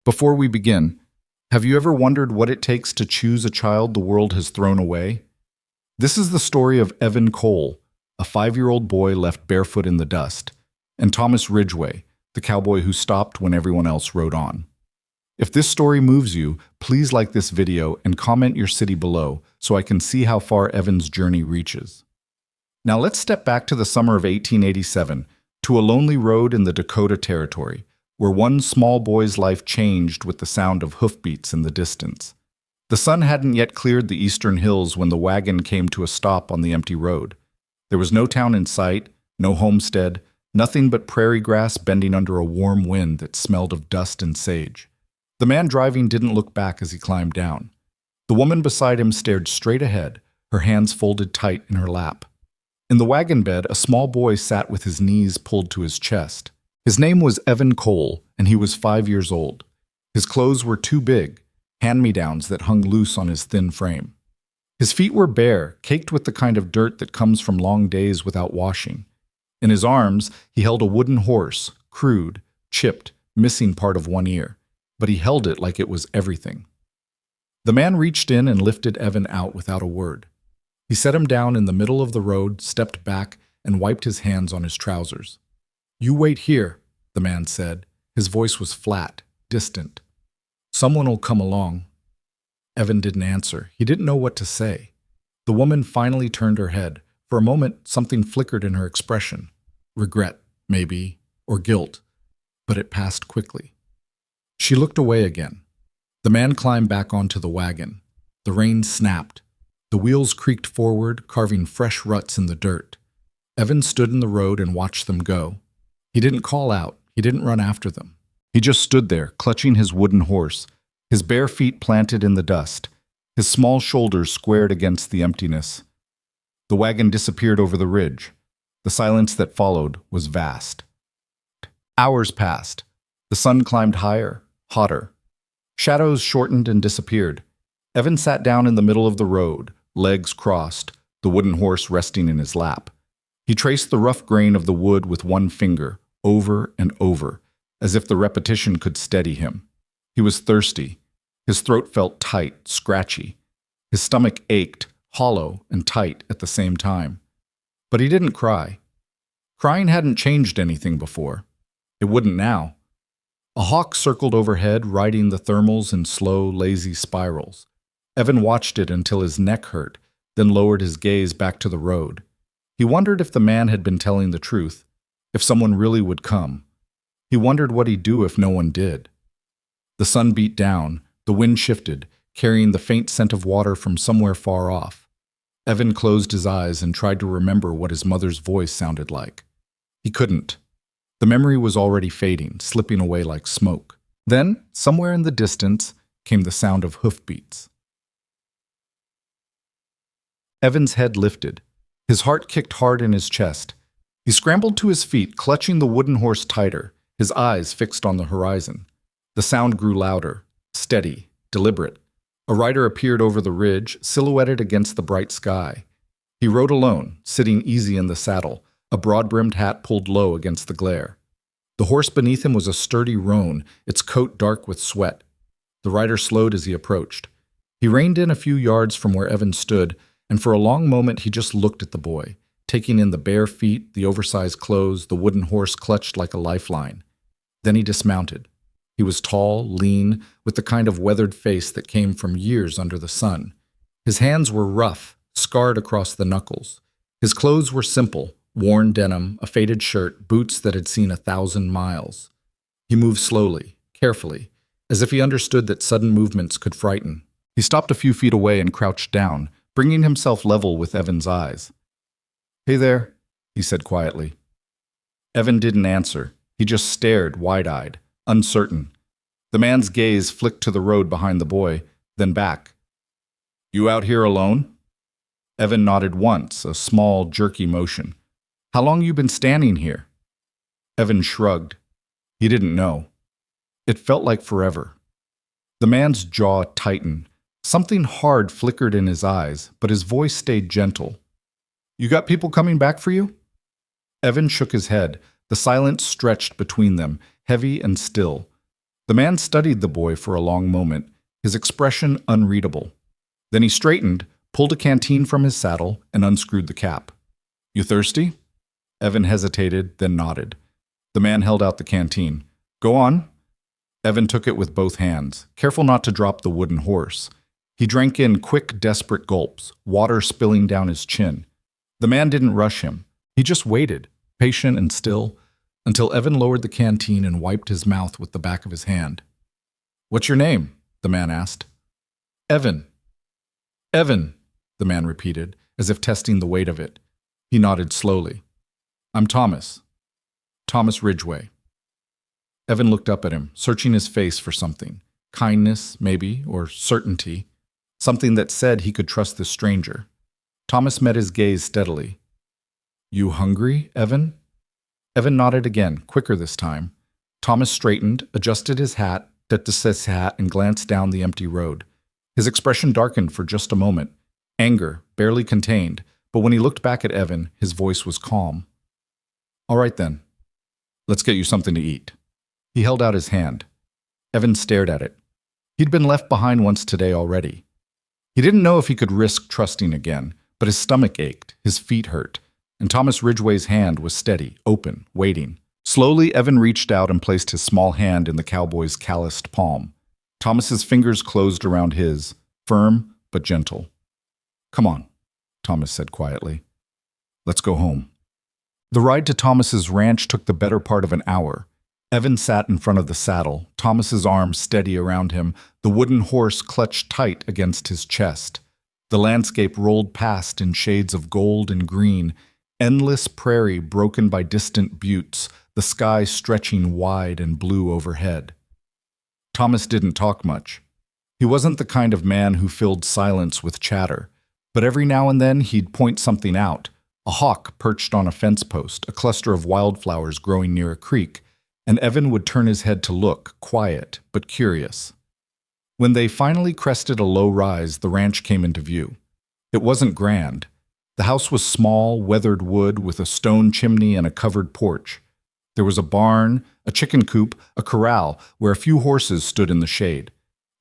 Before we begin, have you ever wondered what it takes to choose a child the world has thrown away? This is the story of Evan Cole, a 5-year-old boy left barefoot in the dust, and Thomas Ridgway, the cowboy who stopped when everyone else rode on. If this story moves you, please like this video and comment your city below so I can see how far Evan's journey reaches. Now let's step back to the summer of 1887, to a lonely road in the Dakota Territory, where one small boy's life changed with the sound of hoofbeats in the distance. The sun hadn't yet cleared the eastern hills when the wagon came to a stop on the empty road. There was no town in sight, no homestead, nothing but prairie grass bending under a warm wind that smelled of dust and sage. The man driving didn't look back as he climbed down. The woman beside him stared straight ahead, her hands folded tight in her lap. In the wagon bed, a small boy sat with his knees pulled to his chest. His name was Evan Cole, and he was 5 years old. His clothes were too big, hand-me-downs that hung loose on his thin frame. His feet were bare, caked with the kind of dirt that comes from long days without washing. In his arms, he held a wooden horse, crude, chipped, missing part of one ear, but he held it like it was everything. The man reached in and lifted Evan out without a word. He set him down in the middle of the road, stepped back, and wiped his hands on his trousers. "You wait here," the man said. His voice was flat, distant. "Someone will come along." Evan didn't answer. He didn't know what to say. The woman finally turned her head. For a moment, something flickered in her expression. Regret, maybe, or guilt, but it passed quickly. She looked away again. The man climbed back onto the wagon. The reins snapped. The wheels creaked forward, carving fresh ruts in the dirt. Evan stood in the road and watched them go. He didn't call out. He didn't run after them. He just stood there, clutching his wooden horse, his bare feet planted in the dust, his small shoulders squared against the emptiness. The wagon disappeared over the ridge. The silence that followed was vast. Hours passed. The sun climbed higher, hotter. Shadows shortened and disappeared. Evan sat down in the middle of the road, legs crossed, the wooden horse resting in his lap. He traced the rough grain of the wood with one finger, over and over, as if the repetition could steady him. He was thirsty. His throat felt tight, scratchy. His stomach ached, hollow and tight at the same time. But he didn't cry. Crying hadn't changed anything before. It wouldn't now. A hawk circled overhead, riding the thermals in slow, lazy spirals. Evan watched it until his neck hurt, then lowered his gaze back to the road. He wondered if the man had been telling the truth, if someone really would come. He wondered what he'd do if no one did. The sun beat down, the wind shifted, carrying the faint scent of water from somewhere far off. Evan closed his eyes and tried to remember what his mother's voice sounded like. He couldn't. The memory was already fading, slipping away like smoke. Then, somewhere in the distance, came the sound of hoofbeats. Evan's head lifted. His heart kicked hard in his chest. He scrambled to his feet, clutching the wooden horse tighter, his eyes fixed on the horizon. The sound grew louder, steady, deliberate. A rider appeared over the ridge, silhouetted against the bright sky. He rode alone, sitting easy in the saddle, a broad-brimmed hat pulled low against the glare. The horse beneath him was a sturdy roan, its coat dark with sweat. The rider slowed as he approached. He reined in a few yards from where Evan stood, and for a long moment he just looked at the boy, taking in the bare feet, the oversized clothes, the wooden horse clutched like a lifeline. Then he dismounted. He was tall, lean, with the kind of weathered face that came from years under the sun. His hands were rough, scarred across the knuckles. His clothes were simple, worn denim, a faded shirt, boots that had seen 1,000 miles. He moved slowly, carefully, as if he understood that sudden movements could frighten. He stopped a few feet away and crouched down, bringing himself level with Evan's eyes. "Hey there," he said quietly. Evan didn't answer. He just stared, wide-eyed, uncertain. The man's gaze flicked to the road behind the boy, then back. "You out here alone?" Evan nodded once, a small, jerky motion. "How long you been standing here?" Evan shrugged. He didn't know. It felt like forever. The man's jaw tightened. Something hard flickered in his eyes, but his voice stayed gentle. "You got people coming back for you?" Evan shook his head. The silence stretched between them, heavy and still. The man studied the boy for a long moment, his expression unreadable. Then he straightened, pulled a canteen from his saddle, and unscrewed the cap. "You thirsty?" Evan hesitated, then nodded. The man held out the canteen. "Go on." Evan took it with both hands, careful not to drop the wooden horse. He drank in quick, desperate gulps, water spilling down his chin. The man didn't rush him. He just waited, patient and still, until Evan lowered the canteen and wiped his mouth with the back of his hand. "What's your name?" the man asked. "Evan." "Evan," the man repeated, as if testing the weight of it. He nodded slowly. "I'm Thomas. Thomas Ridgway." Evan looked up at him, searching his face for something. Kindness, maybe, or certainty. Something that said he could trust this stranger. Thomas met his gaze steadily. "You hungry, Evan?" Evan nodded again, quicker this time. Thomas straightened, adjusted his hat, and glanced down the empty road. His expression darkened for just a moment. Anger, barely contained, but when he looked back at Evan, his voice was calm. "All right then. Let's get you something to eat." He held out his hand. Evan stared at it. He'd been left behind once today already. He didn't know if he could risk trusting again, but his stomach ached, his feet hurt, and Thomas Ridgway's hand was steady, open, waiting. Slowly, Evan reached out and placed his small hand in the cowboy's calloused palm. Thomas's fingers closed around his, firm but gentle. "Come on," Thomas said quietly. "Let's go home." The ride to Thomas's ranch took the better part of an hour. Evan sat in front of the saddle, Thomas's arms steady around him, the wooden horse clutched tight against his chest. The landscape rolled past in shades of gold and green, endless prairie broken by distant buttes, the sky stretching wide and blue overhead. Thomas didn't talk much. He wasn't the kind of man who filled silence with chatter, but every now and then he'd point something out, a hawk perched on a fence post, a cluster of wildflowers growing near a creek, and Evan would turn his head to look, quiet but curious. When they finally crested a low rise, the ranch came into view. It wasn't grand. The house was small, weathered wood with a stone chimney and a covered porch. There was a barn, a chicken coop, a corral where a few horses stood in the shade.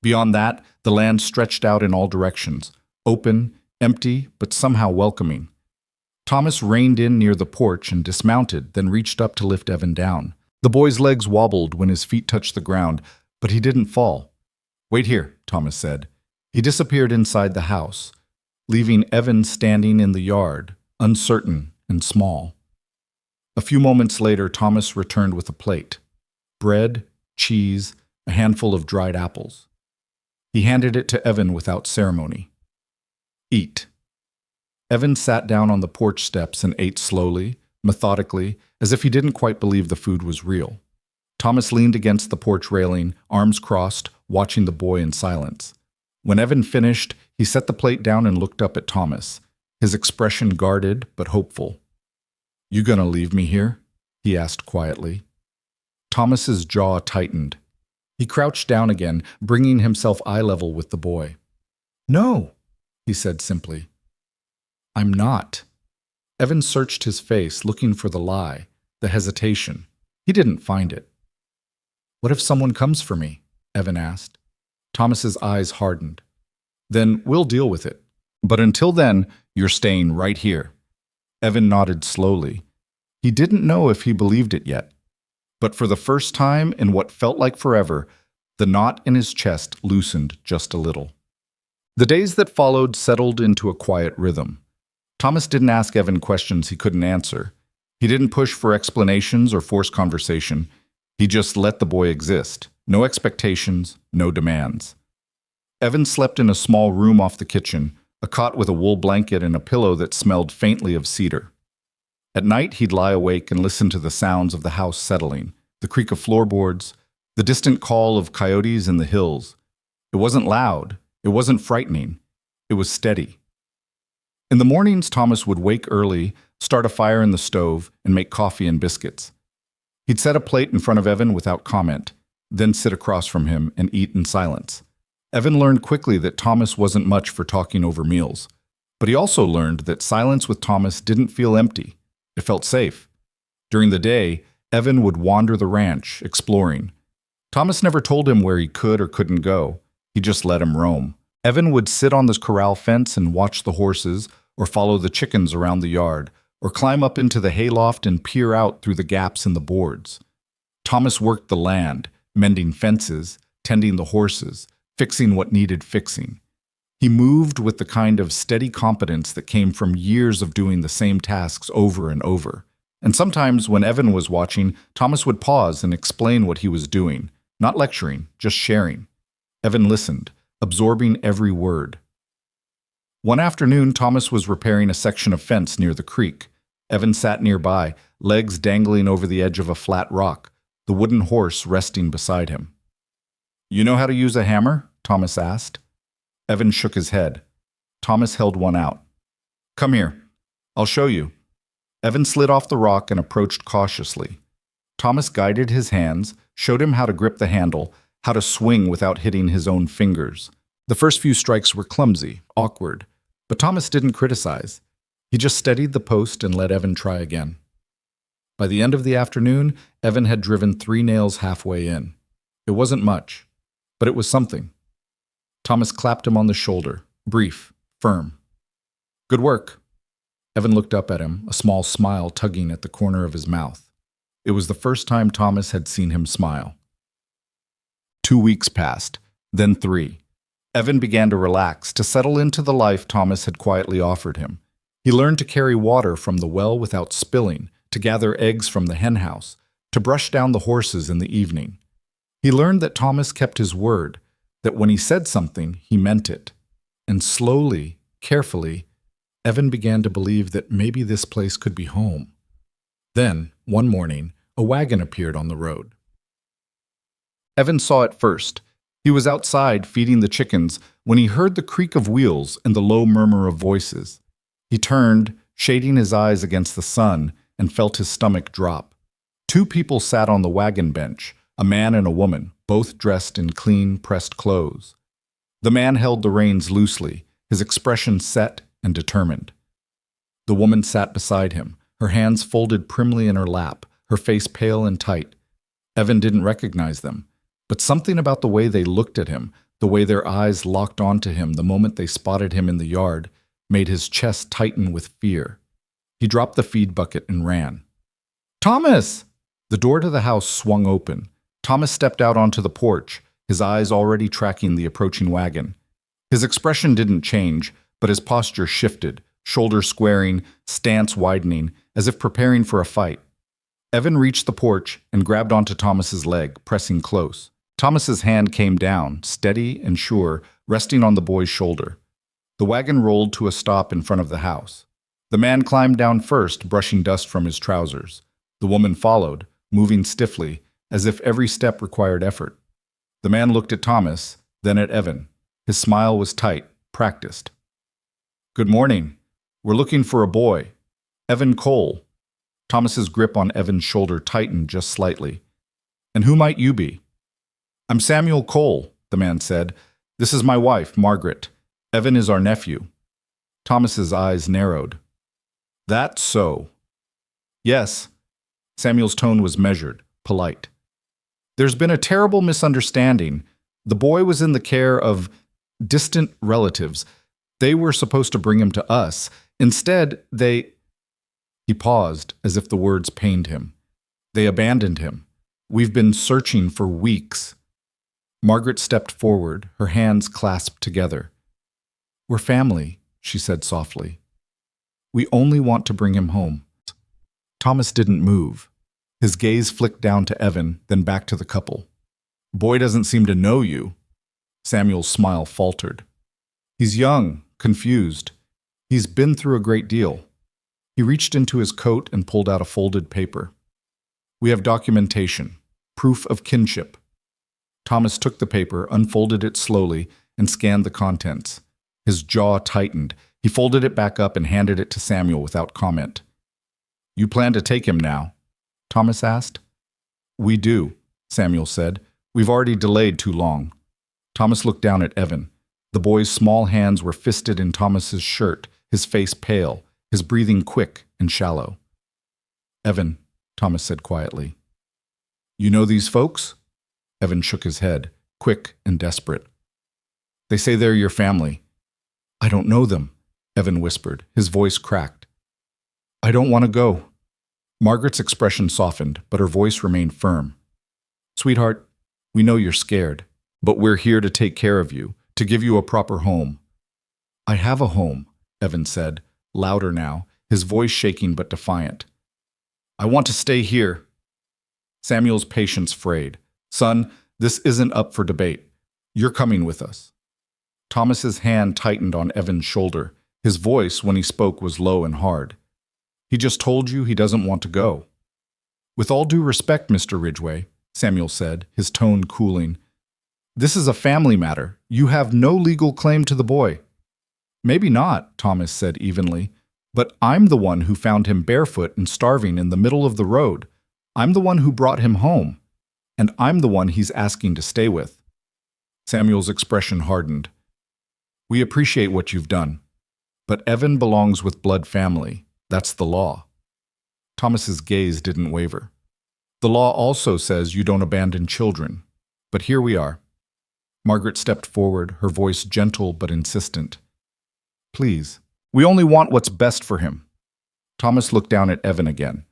Beyond that, the land stretched out in all directions, open, empty, but somehow welcoming. Thomas reined in near the porch and dismounted, then reached up to lift Evan down. The boy's legs wobbled when his feet touched the ground, but he didn't fall. "Wait here," Thomas said. He disappeared inside the house, leaving Evan standing in the yard, uncertain and small. A few moments later, Thomas returned with a plate. Bread, cheese, a handful of dried apples. He handed it to Evan without ceremony. "Eat." Evan sat down on the porch steps and ate slowly, methodically, as if he didn't quite believe the food was real. Thomas leaned against the porch railing, arms crossed, watching the boy in silence. When Evan finished, he set the plate down and looked up at Thomas, his expression guarded but hopeful. "You gonna leave me here?" he asked quietly. Thomas's jaw tightened. He crouched down again, bringing himself eye level with the boy. "No," he said simply. "I'm not." Evan searched his face, looking for the lie, the hesitation. He didn't find it. "What if someone comes for me?" Evan asked. Thomas's eyes hardened. "Then we'll deal with it. But until then, you're staying right here." Evan nodded slowly. He didn't know if he believed it yet. But for the first time in what felt like forever, the knot in his chest loosened just a little. The days that followed settled into a quiet rhythm. Thomas didn't ask Evan questions he couldn't answer. He didn't push for explanations or force conversation. He just let the boy exist. No expectations, no demands. Evan slept in a small room off the kitchen, a cot with a wool blanket and a pillow that smelled faintly of cedar. At night, he'd lie awake and listen to the sounds of the house settling, the creak of floorboards, the distant call of coyotes in the hills. It wasn't loud. It wasn't frightening. It was steady. In the mornings, Thomas would wake early, start a fire in the stove, and make coffee and biscuits. He'd set a plate in front of Evan without comment, then sit across from him and eat in silence. Evan learned quickly that Thomas wasn't much for talking over meals, but he also learned that silence with Thomas didn't feel empty. It felt safe. During the day, Evan would wander the ranch, exploring. Thomas never told him where he could or couldn't go. He just let him roam. Evan would sit on the corral fence and watch the horses, or follow the chickens around the yard, or climb up into the hayloft and peer out through the gaps in the boards. Thomas worked the land, mending fences, tending the horses, fixing what needed fixing. He moved with the kind of steady competence that came from years of doing the same tasks over and over. And sometimes when Evan was watching, Thomas would pause and explain what he was doing, not lecturing, just sharing. Evan listened, absorbing every word. One afternoon, Thomas was repairing a section of fence near the creek. Evan sat nearby, legs dangling over the edge of a flat rock, the wooden horse resting beside him. "You know how to use a hammer?" Thomas asked. Evan shook his head. Thomas held one out. "Come here. I'll show you." Evan slid off the rock and approached cautiously. Thomas guided his hands, showed him how to grip the handle, how to swing without hitting his own fingers. The first few strikes were clumsy, awkward, but Thomas didn't criticize. He just steadied the post and let Evan try again. By the end of the afternoon, Evan had driven 3 nails halfway in. It wasn't much, but it was something. Thomas clapped him on the shoulder, brief, firm. "Good work." Evan looked up at him, a small smile tugging at the corner of his mouth. It was the first time Thomas had seen him smile. 2 weeks passed, then 3. Evan began to relax, to settle into the life Thomas had quietly offered him. He learned to carry water from the well without spilling, to gather eggs from the henhouse, to brush down the horses in the evening. He learned that Thomas kept his word, that when he said something, he meant it. And slowly, carefully, Evan began to believe that maybe this place could be home. Then, one morning, a wagon appeared on the road. Evan saw it first. He was outside feeding the chickens when he heard the creak of wheels and the low murmur of voices. He turned, shading his eyes against the sun, and felt his stomach drop. 2 people sat on the wagon bench, a man and a woman, both dressed in clean, pressed clothes. The man held the reins loosely, his expression set and determined. The woman sat beside him, her hands folded primly in her lap, her face pale and tight. Evan didn't recognize them, but something about the way they looked at him, the way their eyes locked onto him the moment they spotted him in the yard, made his chest tighten with fear. He dropped the feed bucket and ran. "Thomas!" The door to the house swung open. Thomas stepped out onto the porch, his eyes already tracking the approaching wagon. His expression didn't change, but his posture shifted, shoulders squaring, stance widening, as if preparing for a fight. Evan reached the porch and grabbed onto Thomas's leg, pressing close. Thomas's hand came down, steady and sure, resting on the boy's shoulder. The wagon rolled to a stop in front of the house. The man climbed down first, brushing dust from his trousers. The woman followed, moving stiffly, as if every step required effort. The man looked at Thomas, then at Evan. His smile was tight, practiced. "Good morning. We're looking for a boy. Evan Cole." Thomas's grip on Evan's shoulder tightened just slightly. "And who might you be?" "I'm Samuel Cole," the man said. "This is my wife, Margaret. Evan is our nephew." Thomas's eyes narrowed. "That's so." "Yes." Samuel's tone was measured, polite. "There's been a terrible misunderstanding. The boy was in the care of distant relatives. They were supposed to bring him to us. Instead, they—" He paused, as if the words pained him. "They abandoned him. We've been searching for weeks." Margaret stepped forward, her hands clasped together. "We're family," she said softly. "We only want to bring him home." Thomas didn't move. His gaze flicked down to Evan, then back to the couple. "Boy doesn't seem to know you." Samuel's smile faltered. "He's young, confused. He's been through a great deal." He reached into his coat and pulled out a folded paper. "We have documentation, proof of kinship." Thomas took the paper, unfolded it slowly, and scanned the contents. His jaw tightened. He folded it back up and handed it to Samuel without comment. "You plan to take him now?" Thomas asked. "We do," Samuel said. "We've already delayed too long." Thomas looked down at Evan. The boy's small hands were fisted in Thomas's shirt, his face pale, his breathing quick and shallow. "Evan," Thomas said quietly, "you know these folks?" Evan shook his head, quick and desperate. They say they're your family. I don't know them, Evan whispered, his voice cracked. I don't want to go. Margaret's expression softened, but her voice remained firm. Sweetheart, we know you're scared, but we're here to take care of you, to give you a proper home. I have a home, Evan said, louder now, his voice shaking but defiant. I want to stay here. Samuel's patience frayed. Son, this isn't up for debate. You're coming with us. Thomas's hand tightened on Evan's shoulder. His voice, when he spoke, was low and hard. He just told you he doesn't want to go. With all due respect, Mr. Ridgway, Samuel said, his tone cooling, this is a family matter. You have no legal claim to the boy. Maybe not, Thomas said evenly, but I'm the one who found him barefoot and starving in the middle of the road. I'm the one who brought him home, and I'm the one he's asking to stay with. Samuel's expression hardened. We appreciate what you've done, but Evan belongs with blood family. That's the law. Thomas's gaze didn't waver. The law also says you don't abandon children, but here we are. Margaret stepped forward, her voice gentle but insistent. Please, we only want what's best for him. Thomas looked down at Evan again.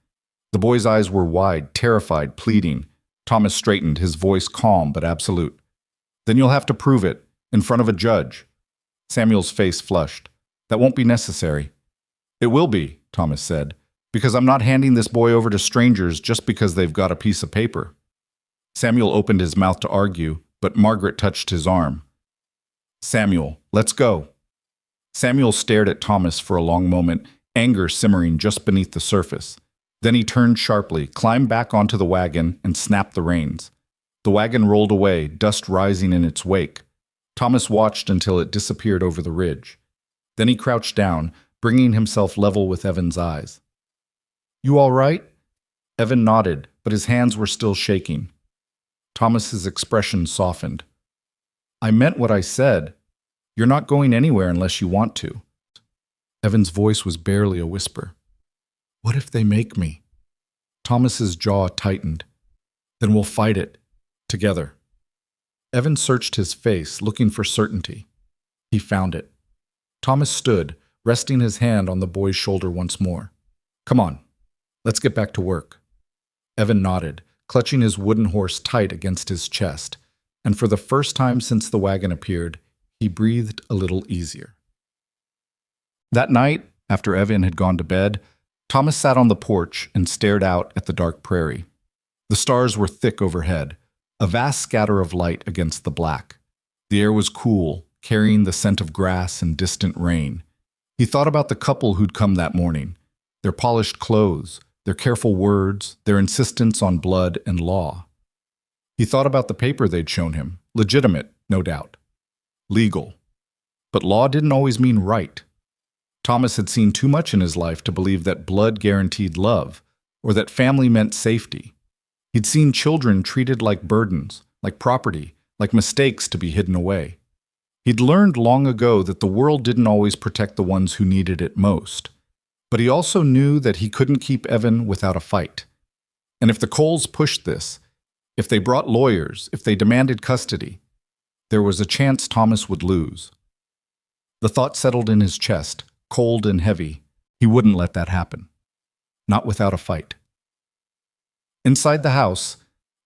The boy's eyes were wide, terrified, pleading. Thomas straightened, his voice calm but absolute. Then you'll have to prove it, in front of a judge. Samuel's face flushed. That won't be necessary. It will be, Thomas said, because I'm not handing this boy over to strangers just because they've got a piece of paper. Samuel opened his mouth to argue, but Margaret touched his arm. Samuel, let's go. Samuel stared at Thomas for a long moment, anger simmering just beneath the surface. Then he turned sharply, climbed back onto the wagon, and snapped the reins. The wagon rolled away, dust rising in its wake. Thomas watched until it disappeared over the ridge. Then he crouched down, bringing himself level with Evan's eyes. You all right? Evan nodded, but his hands were still shaking. Thomas's expression softened. I meant what I said. You're not going anywhere unless you want to. Evan's voice was barely a whisper. What if they make me? Thomas's jaw tightened. Then we'll fight it, together. Evan searched his face, looking for certainty. He found it. Thomas stood, resting his hand on the boy's shoulder once more. Come on, let's get back to work. Evan nodded, clutching his wooden horse tight against his chest, and for the first time since the wagon appeared, he breathed a little easier. That night, after Evan had gone to bed, Thomas sat on the porch and stared out at the dark prairie. The stars were thick overhead, a vast scatter of light against the black. The air was cool, carrying the scent of grass and distant rain. He thought about the couple who'd come that morning, their polished clothes, their careful words, their insistence on blood and law. He thought about the paper they'd shown him, legitimate, no doubt. Legal. But law didn't always mean right. Thomas had seen too much in his life to believe that blood guaranteed love, or that family meant safety. He'd seen children treated like burdens, like property, like mistakes to be hidden away. He'd learned long ago that the world didn't always protect the ones who needed it most. But he also knew that he couldn't keep Evan without a fight. And if the Coles pushed this, if they brought lawyers, if they demanded custody, there was a chance Thomas would lose. The thought settled in his chest, cold and heavy. He wouldn't let that happen. Not without a fight. Inside the house,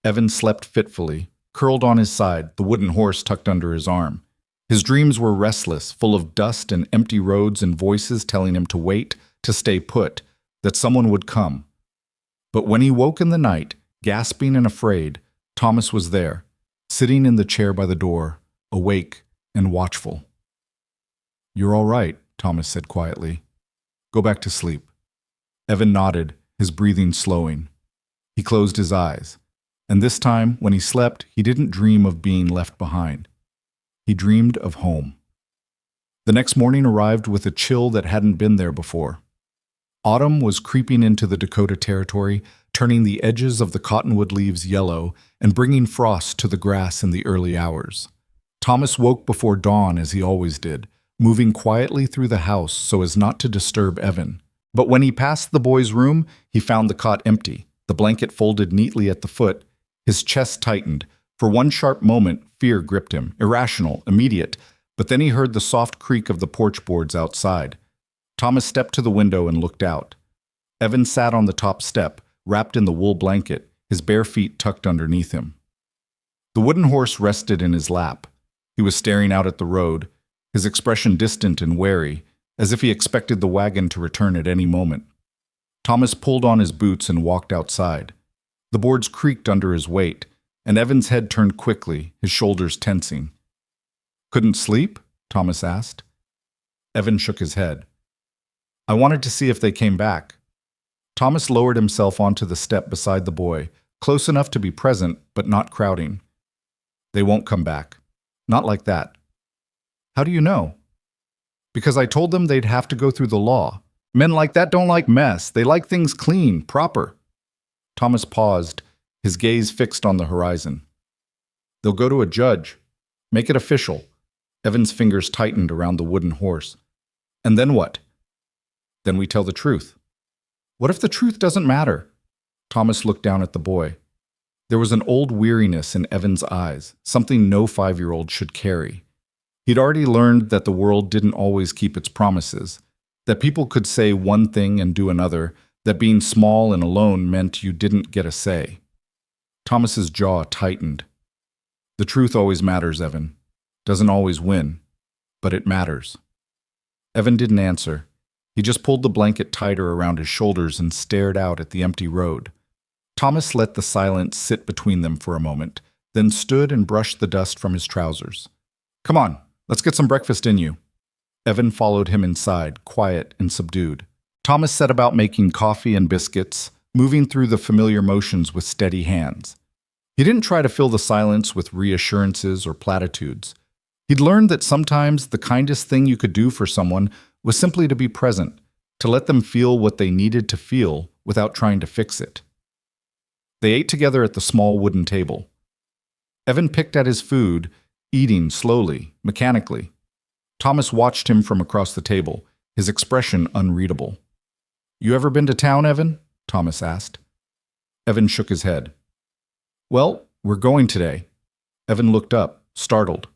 Evan slept fitfully, curled on his side, the wooden horse tucked under his arm. His dreams were restless, full of dust and empty roads and voices telling him to wait, to stay put, that someone would come. But when he woke in the night, gasping and afraid, Thomas was there, sitting in the chair by the door, awake and watchful. You're all right, Thomas said quietly. Go back to sleep. Evan nodded, his breathing slowing. He closed his eyes, and this time, when he slept, he didn't dream of being left behind. He dreamed of home. The next morning arrived with a chill that hadn't been there before. Autumn was creeping into the Dakota Territory, turning the edges of the cottonwood leaves yellow and bringing frost to the grass in the early hours. Thomas woke before dawn as he always did, moving quietly through the house so as not to disturb Evan. But when he passed the boy's room, he found the cot empty, the blanket folded neatly at the foot. His chest tightened, For one sharp moment, fear gripped him, irrational, immediate, but then he heard the soft creak of the porch boards outside. Thomas stepped to the window and looked out. Evan sat on the top step, wrapped in the wool blanket, his bare feet tucked underneath him. The wooden horse rested in his lap. He was staring out at the road, his expression distant and wary, as if he expected the wagon to return at any moment. Thomas pulled on his boots and walked outside. The boards creaked under his weight, and Evan's head turned quickly, his shoulders tensing. "Couldn't sleep?" Thomas asked. Evan shook his head. "I wanted to see if they came back." Thomas lowered himself onto the step beside the boy, close enough to be present, but not crowding. "They won't come back. Not like that." "How do you know?" "Because I told them they'd have to go through the law. Men like that don't like mess. They like things clean, proper." Thomas paused, his gaze fixed on the horizon. "They'll go to a judge. Make it official." Evan's fingers tightened around the wooden horse. "And then what?" "Then we tell the truth." "What if the truth doesn't matter?" Thomas looked down at the boy. There was an old weariness in Evan's eyes, something no 5-year-old should carry. He'd already learned that the world didn't always keep its promises, that people could say one thing and do another, that being small and alone meant you didn't get a say. Thomas's jaw tightened. "The truth always matters, Evan. Doesn't always win, but it matters." Evan didn't answer. He just pulled the blanket tighter around his shoulders and stared out at the empty road. Thomas let the silence sit between them for a moment, then stood and brushed the dust from his trousers. "Come on, let's get some breakfast in you." Evan followed him inside, quiet and subdued. Thomas set about making coffee and biscuits, moving through the familiar motions with steady hands. He didn't try to fill the silence with reassurances or platitudes. He'd learned that sometimes the kindest thing you could do for someone was simply to be present, to let them feel what they needed to feel without trying to fix it. They ate together at the small wooden table. Evan picked at his food, eating slowly, mechanically. Thomas watched him from across the table, his expression unreadable. "You ever been to town, Evan?" Thomas asked. Evan shook his head. "Well, we're going today." Evan looked up, startled.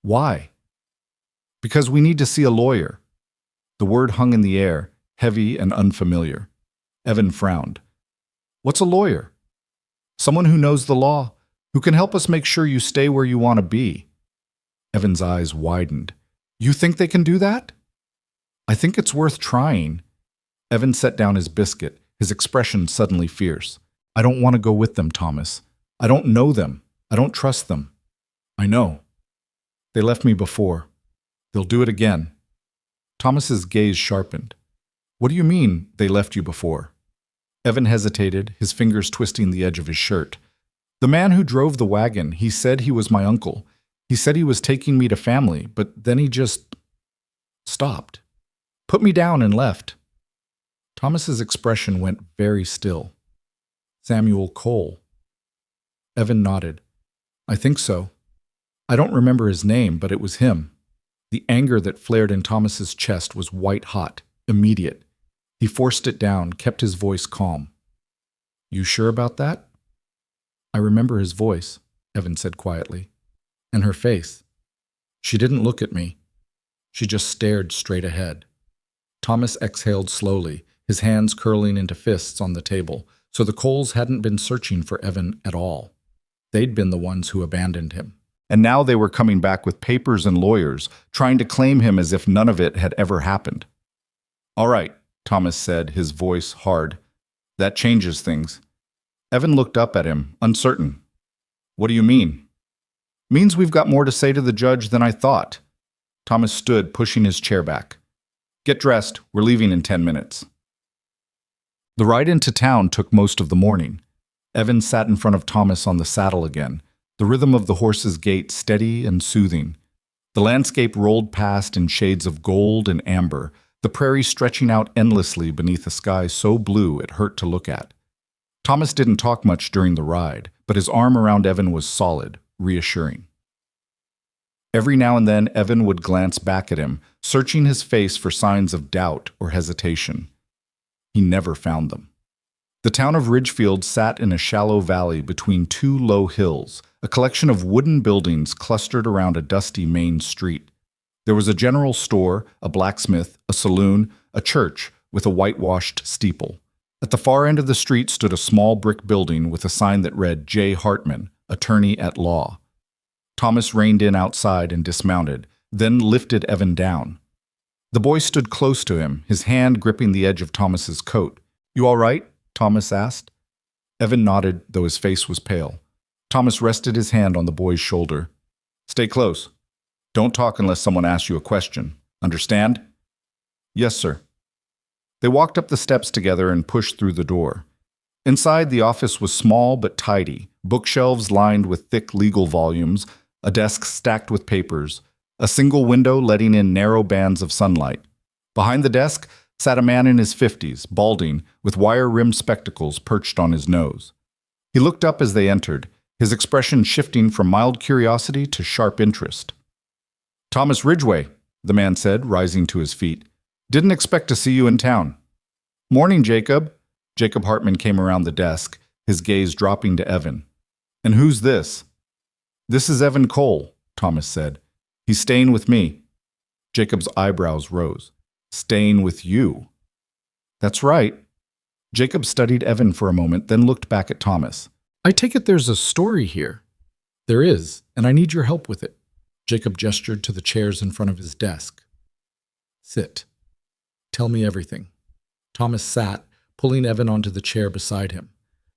"Why?" "Because we need to see a lawyer." The word hung in the air, heavy and unfamiliar. Evan frowned. "What's a lawyer?" "Someone who knows the law, who can help us make sure you stay where you want to be." Evan's eyes widened. "You think they can do that?" "I think it's worth trying." Evan set down his biscuit, his expression suddenly fierce. "I don't want to go with them, Thomas. I don't know them. I don't trust them." "I know. They left me before. They'll do it again." Thomas's gaze sharpened. "What do you mean, they left you before?" Evan hesitated, his fingers twisting the edge of his shirt. "The man who drove the wagon, he said he was my uncle. He said he was taking me to family, but then he just stopped. Put me down and left." Thomas's expression went very still. "Samuel Cole." Evan nodded. "I think so. I don't remember his name, but it was him." The anger that flared in Thomas's chest was white-hot, immediate. He forced it down, kept his voice calm. "You sure about that?" "I remember his voice," Evan said quietly. "And her face. She didn't look at me. She just stared straight ahead." Thomas exhaled slowly, his hands curling into fists on the table, so the Coles hadn't been searching for Evan at all. They'd been the ones who abandoned him. And now they were coming back with papers and lawyers, trying to claim him as if none of it had ever happened. "All right," Thomas said, his voice hard. "That changes things." Evan looked up at him, uncertain. "What do you mean?" "Means we've got more to say to the judge than I thought." Thomas stood, pushing his chair back. "Get dressed. We're leaving in 10 minutes." The ride into town took most of the morning. Evan sat in front of Thomas on the saddle again, the rhythm of the horse's gait steady and soothing. The landscape rolled past in shades of gold and amber, the prairie stretching out endlessly beneath a sky so blue it hurt to look at. Thomas didn't talk much during the ride, but his arm around Evan was solid, reassuring. Every now and then, Evan would glance back at him, searching his face for signs of doubt or hesitation. He never found them. The town of Ridgefield sat in a shallow valley between two low hills, a collection of wooden buildings clustered around a dusty main street. There was a general store, a blacksmith, a saloon, a church with a whitewashed steeple. At the far end of the street stood a small brick building with a sign that read J. Hartman, Attorney at Law. Thomas reined in outside and dismounted, then lifted Evan down. The boy stood close to him, his hand gripping the edge of Thomas's coat. "You all right?" Thomas asked. Evan nodded, though his face was pale. Thomas rested his hand on the boy's shoulder. "Stay close. Don't talk unless someone asks you a question. Understand?" "Yes, sir." They walked up the steps together and pushed through the door. Inside, the office was small but tidy, bookshelves lined with thick legal volumes, a desk stacked with papers, a single window letting in narrow bands of sunlight. Behind the desk sat a man in his 50s, balding, with wire-rimmed spectacles perched on his nose. He looked up as they entered, his expression shifting from mild curiosity to sharp interest. "Thomas Ridgway," the man said, rising to his feet. "Didn't expect to see you in town." "Morning, Jacob." Jacob Hartman came around the desk, his gaze dropping to Evan. "And who's this?" "This is Evan Cole," Thomas said. "He's staying with me." Jacob's eyebrows rose. "Staying with you?" "That's right." Jacob studied Evan for a moment, then looked back at Thomas. "I take it there's a story here." "There is, and I need your help with it." Jacob gestured to the chairs in front of his desk. "Sit. Tell me everything." Thomas sat, pulling Evan onto the chair beside him.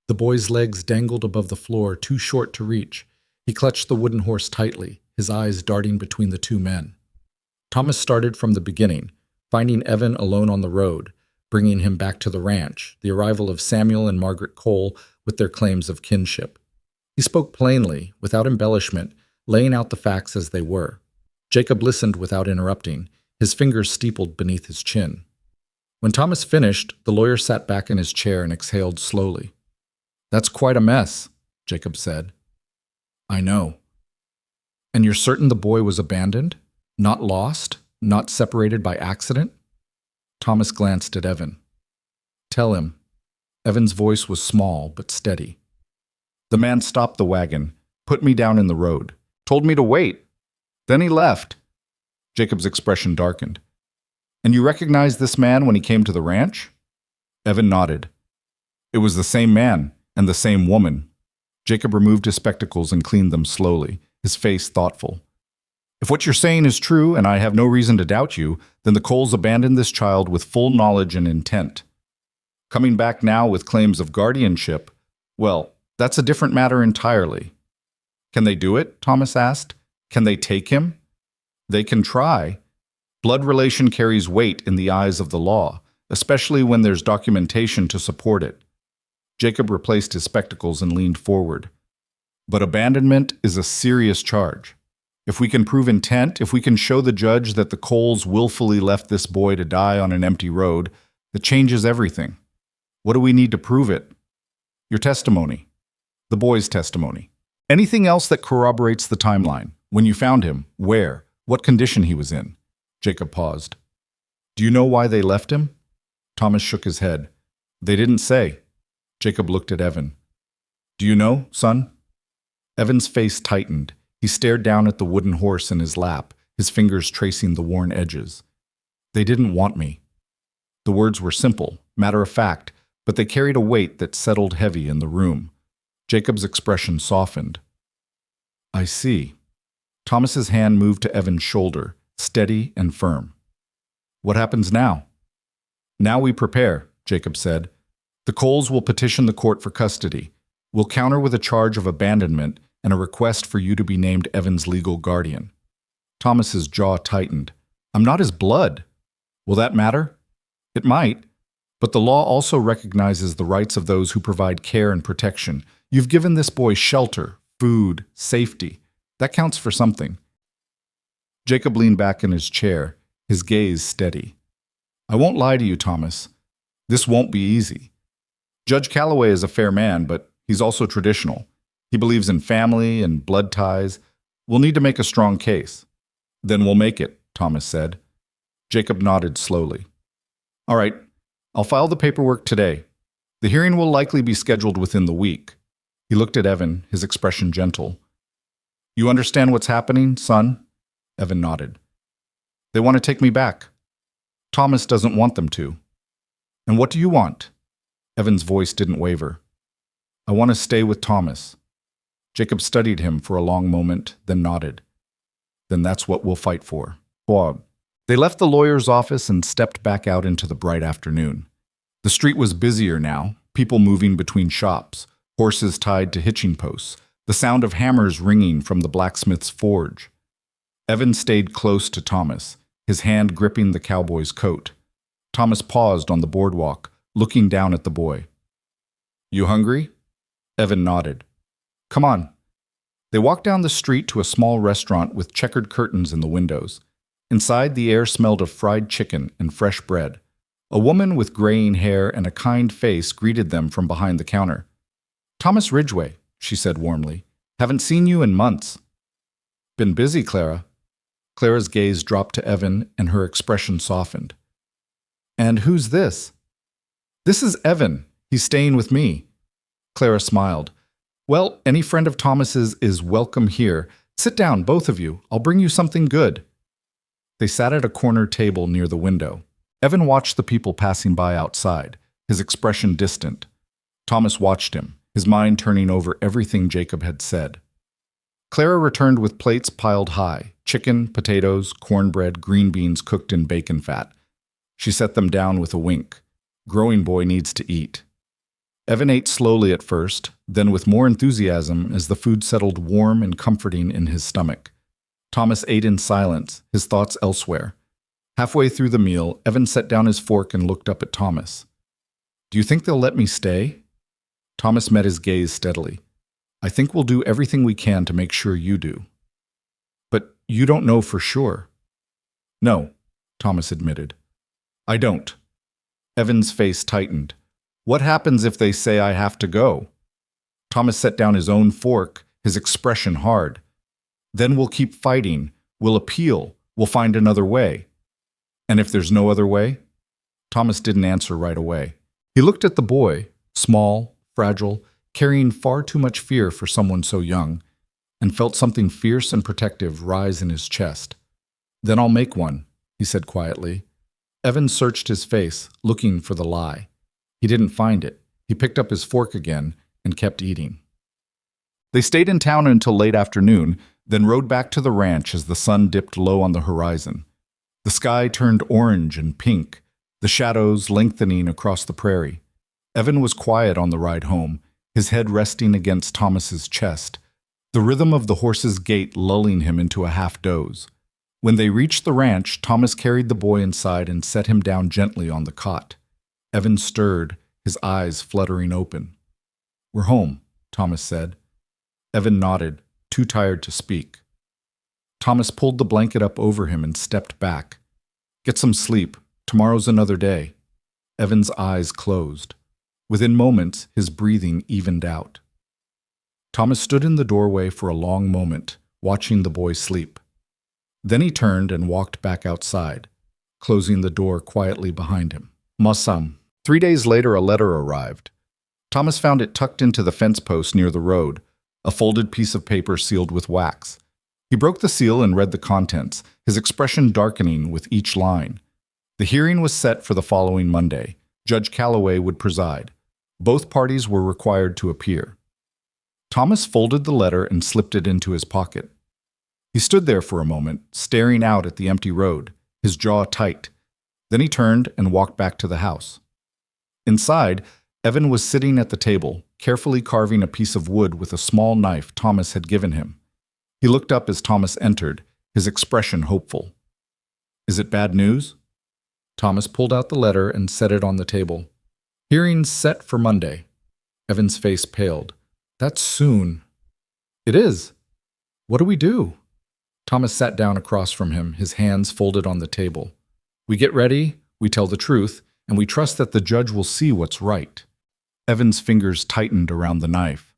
The boy's legs dangled above the floor, too short to reach. He clutched the wooden horse tightly, his eyes darting between the two men. Thomas started from the beginning, finding Evan alone on the road, bringing him back to the ranch, the arrival of Samuel and Margaret Cole with their claims of kinship. He spoke plainly, without embellishment, laying out the facts as they were. Jacob listened without interrupting, his fingers steepled beneath his chin. When Thomas finished, the lawyer sat back in his chair and exhaled slowly. "That's quite a mess," Jacob said. "I know." "And you're certain the boy was abandoned? Not lost? Not separated by accident?" Thomas glanced at Evan. "Tell him." Evan's voice was small but steady. "The man stopped the wagon, put me down in the road, told me to wait. Then he left." Jacob's expression darkened. "And you recognized this man when he came to the ranch?" Evan nodded. "It was the same man and the same woman." Jacob removed his spectacles and cleaned them slowly, his face thoughtful. "If what you're saying is true, and I have no reason to doubt you, then the Coles abandoned this child with full knowledge and intent. Coming back now with claims of guardianship, well, that's a different matter entirely." "Can they do it?" Thomas asked. "Can they take him?" "They can try. Blood relation carries weight in the eyes of the law, especially when there's documentation to support it." Jacob replaced his spectacles and leaned forward. "But abandonment is a serious charge. If we can prove intent, if we can show the judge that the Coles willfully left this boy to die on an empty road, that changes everything. What do we need to prove it?" "Your testimony. The boy's testimony. Anything else that corroborates the timeline. When you found him, where, what condition he was in." Jacob paused. "Do you know why they left him?" Thomas shook his head. "They didn't say." Jacob looked at Evan. "Do you know, son?" Evan's face tightened. He stared down at the wooden horse in his lap, his fingers tracing the worn edges. "They didn't want me." The words were simple, matter of fact, but they carried a weight that settled heavy in the room. Jacob's expression softened. "I see." Thomas's hand moved to Evan's shoulder, steady and firm. "What happens now?" "Now we prepare," Jacob said. "The Coles will petition the court for custody. We'll counter with a charge of abandonment and a request for you to be named Evan's legal guardian." Thomas's jaw tightened. "I'm not his blood." "Will that matter?" "It might. But the law also recognizes the rights of those who provide care and protection. You've given this boy shelter, food, safety. That counts for something." Jacob leaned back in his chair, his gaze steady. "I won't lie to you, Thomas. This won't be easy. Judge Calloway is a fair man, but he's also traditional. He believes in family and blood ties. We'll need to make a strong case." "Then we'll make it," Thomas said. Jacob nodded slowly. "All right, I'll file the paperwork today. The hearing will likely be scheduled within the week." He looked at Evan, his expression gentle. You understand what's happening, son? Evan nodded. They want to take me back. Thomas doesn't want them to. And what do you want? Evan's voice didn't waver. I want to stay with Thomas. Jacob studied him for a long moment, then nodded. Then that's what we'll fight for. Bob. They left the lawyer's office and stepped back out into the bright afternoon. The street was busier now, people moving between shops, horses tied to hitching posts, the sound of hammers ringing from the blacksmith's forge. Evan stayed close to Thomas, his hand gripping the cowboy's coat. Thomas paused on the boardwalk, looking down at the boy. You hungry? Evan nodded. Come on. They walked down the street to a small restaurant with checkered curtains in the windows. Inside, the air smelled of fried chicken and fresh bread. A woman with graying hair and a kind face greeted them from behind the counter. Thomas Ridgway, she said warmly. Haven't seen you in months. Been busy, Clara. Clara's gaze dropped to Evan and her expression softened. And who's this? This is Evan. He's staying with me. Clara smiled. Well, any friend of Thomas's is welcome here. Sit down, both of you. I'll bring you something good. They sat at a corner table near the window. Evan watched the people passing by outside, his expression distant. Thomas watched him, his mind turning over everything Jacob had said. Clara returned with plates piled high, chicken, potatoes, cornbread, green beans cooked in bacon fat. She set them down with a wink. Growing boy needs to eat. Evan ate slowly at first, then with more enthusiasm as the food settled warm and comforting in his stomach. Thomas ate in silence, his thoughts elsewhere. Halfway through the meal, Evan set down his fork and looked up at Thomas. Do you think they'll let me stay? Thomas met his gaze steadily. I think we'll do everything we can to make sure you do. But you don't know for sure. No, Thomas admitted. I don't. Evan's face tightened. What happens if they say I have to go? Thomas set down his own fork, his expression hard. Then we'll keep fighting. We'll appeal. We'll find another way. And if there's no other way? Thomas didn't answer right away. He looked at the boy, small, fragile, carrying far too much fear for someone so young, and felt something fierce and protective rise in his chest. Then I'll make one, he said quietly. Evan searched his face, looking for the lie. He didn't find it. He picked up his fork again and kept eating. They stayed in town until late afternoon, then rode back to the ranch as the sun dipped low on the horizon. The sky turned orange and pink, the shadows lengthening across the prairie. Evan was quiet on the ride home, his head resting against Thomas's chest, the rhythm of the horse's gait lulling him into a half-doze. When they reached the ranch, Thomas carried the boy inside and set him down gently on the cot. Evan stirred, his eyes fluttering open. We're home, Thomas said. Evan nodded, too tired to speak. Thomas pulled the blanket up over him and stepped back. Get some sleep. Tomorrow's another day. Evan's eyes closed. Within moments, his breathing evened out. Thomas stood in the doorway for a long moment, watching the boy sleep. Then he turned and walked back outside, closing the door quietly behind him. Masam. 3 days later, a letter arrived. Thomas found it tucked into the fence post near the road, a folded piece of paper sealed with wax. He broke the seal and read the contents, his expression darkening with each line. The hearing was set for the following Monday. Judge Calloway would preside. Both parties were required to appear. Thomas folded the letter and slipped it into his pocket. He stood there for a moment, staring out at the empty road, his jaw tight. Then he turned and walked back to the house. Inside, Evan was sitting at the table, carefully carving a piece of wood with a small knife Thomas had given him. He looked up as Thomas entered, his expression hopeful. Is it bad news? Thomas pulled out the letter and set it on the table. Hearings set for Monday. Evan's face paled. That's soon. It is. What do we do? Thomas sat down across from him, his hands folded on the table. We get ready, we tell the truth, and we trust that the judge will see what's right. Evan's fingers tightened around the knife.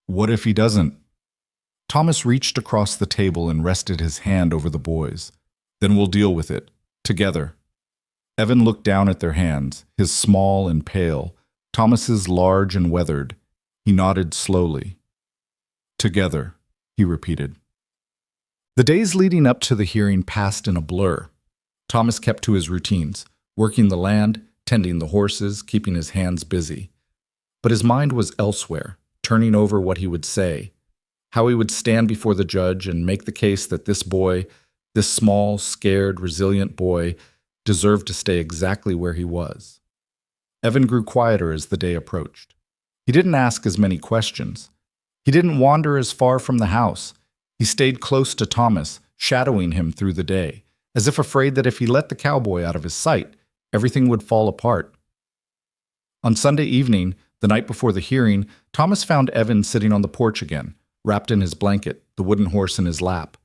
What if he doesn't? Thomas reached across the table and rested his hand over the boys. Then we'll deal with it, together. Evan looked down at their hands, his small and pale, Thomas's large and weathered. He nodded slowly. Together, he repeated. The days leading up to the hearing passed in a blur. Thomas kept to his routines, working the land, tending the horses, keeping his hands busy. But his mind was elsewhere, turning over what he would say, how he would stand before the judge and make the case that this boy, this small, scared, resilient boy, deserved to stay exactly where he was. Evan grew quieter as the day approached. He didn't ask as many questions. He didn't wander as far from the house. He stayed close to Thomas, shadowing him through the day, as if afraid that if he let the cowboy out of his sight, everything would fall apart. On Sunday evening, the night before the hearing, Thomas found Evan sitting on the porch again, wrapped in his blanket, the wooden horse in his lap.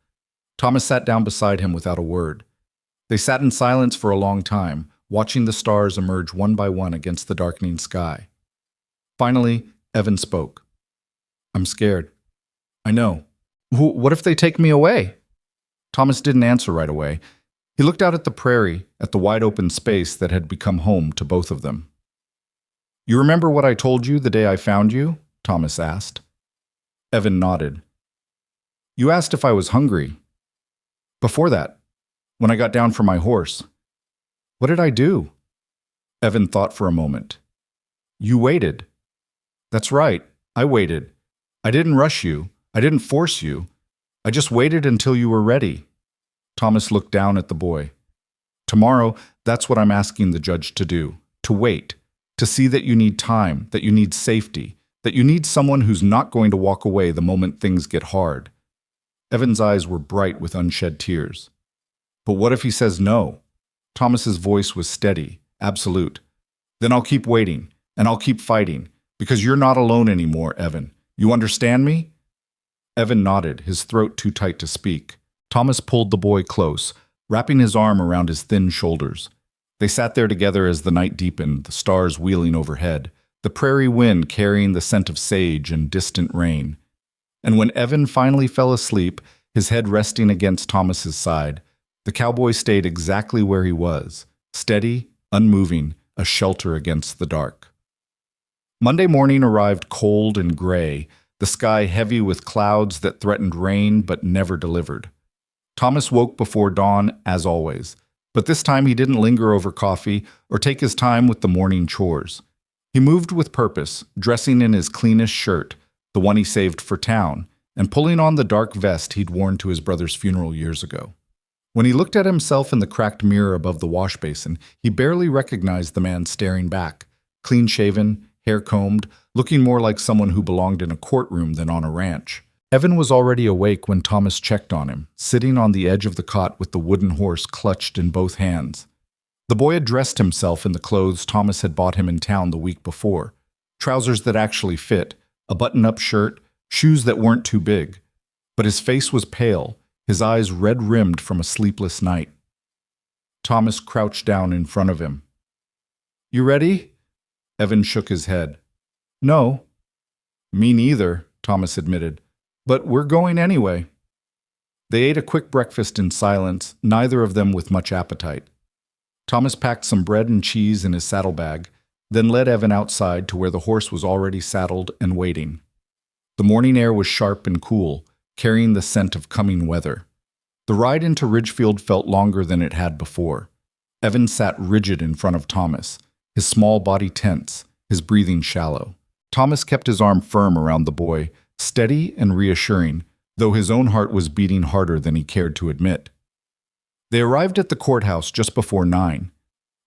Thomas sat down beside him without a word. They sat in silence for a long time, watching the stars emerge one by one against the darkening sky. Finally, Evan spoke. "I'm scared." "I know. What if they take me away?" Thomas didn't answer right away. He looked out at the prairie, at the wide open space that had become home to both of them. "You remember what I told you the day I found you?" Thomas asked. Evan nodded. "You asked if I was hungry. Before that, when I got down from my horse. What did I do?" Evan thought for a moment. "You waited." "That's right. I waited. I didn't rush you. I didn't force you. I just waited until you were ready." Thomas looked down at the boy. "Tomorrow, that's what I'm asking the judge to do, to wait, to see that you need time, that you need safety, that you need someone who's not going to walk away the moment things get hard." Evan's eyes were bright with unshed tears. "But what if he says no?" Thomas's voice was steady, absolute. "Then I'll keep waiting, and I'll keep fighting, because you're not alone anymore, Evan. You understand me?" Evan nodded, his throat too tight to speak. Thomas pulled the boy close, wrapping his arm around his thin shoulders. They sat there together as the night deepened, the stars wheeling overhead, the prairie wind carrying the scent of sage and distant rain. And when Evan finally fell asleep, his head resting against Thomas's side, the cowboy stayed exactly where he was, steady, unmoving, a shelter against the dark. Monday morning arrived cold and gray, the sky heavy with clouds that threatened rain but never delivered. Thomas woke before dawn, as always, but this time he didn't linger over coffee or take his time with the morning chores. He moved with purpose, dressing in his cleanest shirt, the one he saved for town, and pulling on the dark vest he'd worn to his brother's funeral years ago. When he looked at himself in the cracked mirror above the wash basin, he barely recognized the man staring back, clean-shaven, hair combed, looking more like someone who belonged in a courtroom than on a ranch. Evan was already awake when Thomas checked on him, sitting on the edge of the cot with the wooden horse clutched in both hands. The boy had dressed himself in the clothes Thomas had bought him in town the week before, trousers that actually fit, a button-up shirt, shoes that weren't too big. But his face was pale, his eyes red-rimmed from a sleepless night. Thomas crouched down in front of him. "You ready?" Evan shook his head. "No." "Me neither," Thomas admitted. "But we're going anyway." They ate a quick breakfast in silence, neither of them with much appetite. Thomas packed some bread and cheese in his saddlebag, then led Evan outside to where the horse was already saddled and waiting. The morning air was sharp and cool, carrying the scent of coming weather. The ride into Ridgefield felt longer than it had before. Evan sat rigid in front of Thomas, his small body tense, his breathing shallow. Thomas kept his arm firm around the boy, steady and reassuring, though his own heart was beating harder than he cared to admit. They arrived at the courthouse just before 9.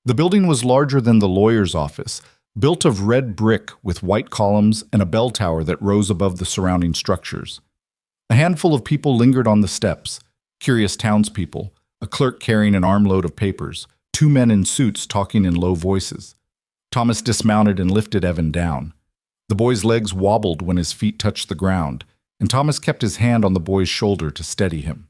The building was larger than the lawyer's office, built of red brick with white columns and a bell tower that rose above the surrounding structures. A handful of people lingered on the steps, curious townspeople, a clerk carrying an armload of papers, 2 men in suits talking in low voices. Thomas dismounted and lifted Evan down. The boy's legs wobbled when his feet touched the ground, and Thomas kept his hand on the boy's shoulder to steady him.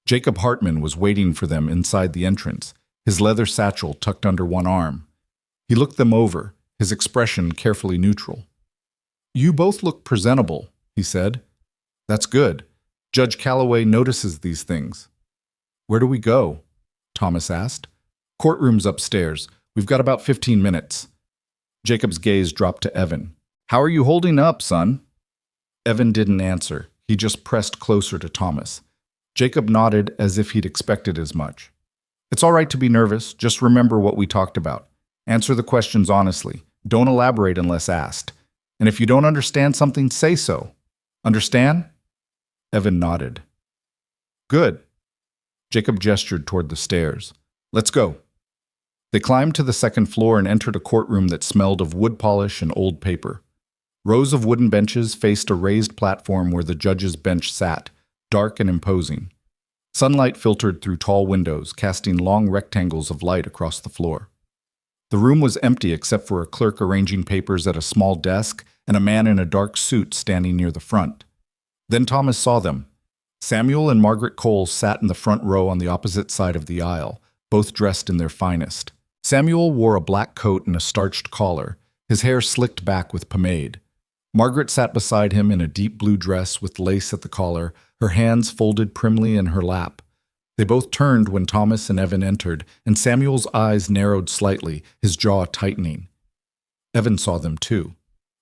Jacob Hartman was waiting for them inside the entrance, his leather satchel tucked under one arm. He looked them over, his expression carefully neutral. "You both look presentable," he said. "That's good. Judge Calloway notices these things." "Where do we go?" Thomas asked. "Courtroom's upstairs. We've got about 15 minutes. Jacob's gaze dropped to Evan. "How are you holding up, son?" Evan didn't answer. He just pressed closer to Thomas. Jacob nodded as if he'd expected as much. It's all right to be nervous. Just remember what we talked about. Answer the questions honestly. Don't elaborate unless asked. And if you don't understand something, say so. Understand? Evan nodded. Good. Jacob gestured toward the stairs. Let's go. They climbed to the second floor and entered a courtroom that smelled of wood polish and old paper. Rows of wooden benches faced a raised platform where the judge's bench sat, dark and imposing. Sunlight filtered through tall windows, casting long rectangles of light across the floor. The room was empty except for a clerk arranging papers at a small desk and a man in a dark suit standing near the front. Then Thomas saw them. Samuel and Margaret Cole sat in the front row on the opposite side of the aisle, both dressed in their finest. Samuel wore a black coat and a starched collar, his hair slicked back with pomade. Margaret sat beside him in a deep blue dress with lace at the collar, her hands folded primly in her lap. They both turned when Thomas and Evan entered, and Samuel's eyes narrowed slightly, his jaw tightening. Evan saw them too.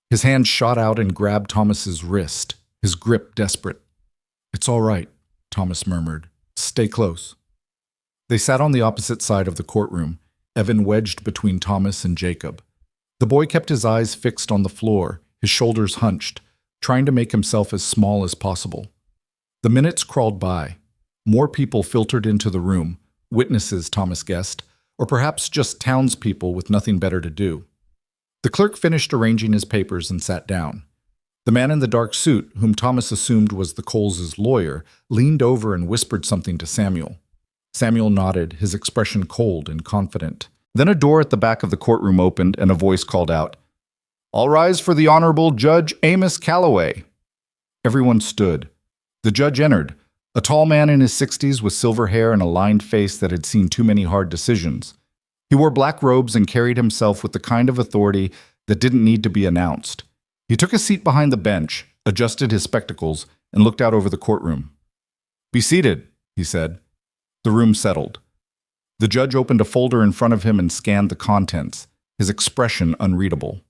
His hand shot out and grabbed Thomas's wrist, his grip desperate. "It's all right," Thomas murmured. "Stay close." They sat on the opposite side of the courtroom, Evan wedged between Thomas and Jacob. The boy kept his eyes fixed on the floor, his shoulders hunched, trying to make himself as small as possible. The minutes crawled by. More people filtered into the room, witnesses, Thomas guessed, or perhaps just townspeople with nothing better to do. The clerk finished arranging his papers and sat down. The man in the dark suit, whom Thomas assumed was the Coles' lawyer, leaned over and whispered something to Samuel. Samuel nodded, his expression cold and confident. Then a door at the back of the courtroom opened and a voice called out, "All rise for the Honorable Judge Amos Calloway." Everyone stood. The judge entered, a tall man in his 60s with silver hair and a lined face that had seen too many hard decisions. He wore black robes and carried himself with the kind of authority that didn't need to be announced. He took a seat behind the bench, adjusted his spectacles, and looked out over the courtroom. "Be seated," he said. The room settled. The judge opened a folder in front of him and scanned the contents, his expression unreadable.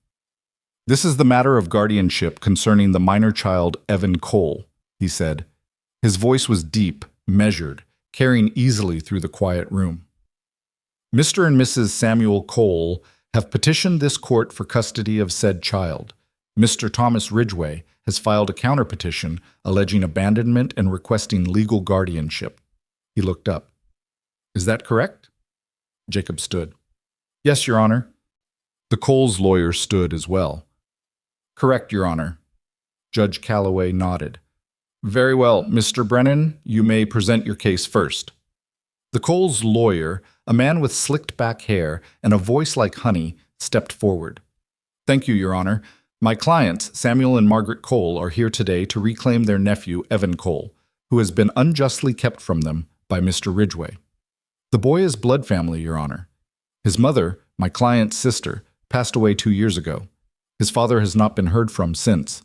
"This is the matter of guardianship concerning the minor child Evan Cole," he said. His voice was deep, measured, carrying easily through the quiet room. "Mr. and Mrs. Samuel Cole have petitioned this court for custody of said child. Mr. Thomas Ridgway has filed a counterpetition alleging abandonment and requesting legal guardianship." He looked up. "Is that correct?" Jacob stood. "Yes, Your Honor." The Coles' lawyer stood as well. "Correct, Your Honor." Judge Calloway nodded. "Very well, Mr. Brennan, you may present your case first." The Coles' lawyer, a man with slicked back hair and a voice like honey, stepped forward. "Thank you, Your Honor. My clients, Samuel and Margaret Cole, are here today to reclaim their nephew, Evan Cole, who has been unjustly kept from them by Mr. Ridgway. The boy is blood family, Your Honor. His mother, my client's sister, passed away 2 years ago. His father has not been heard from since.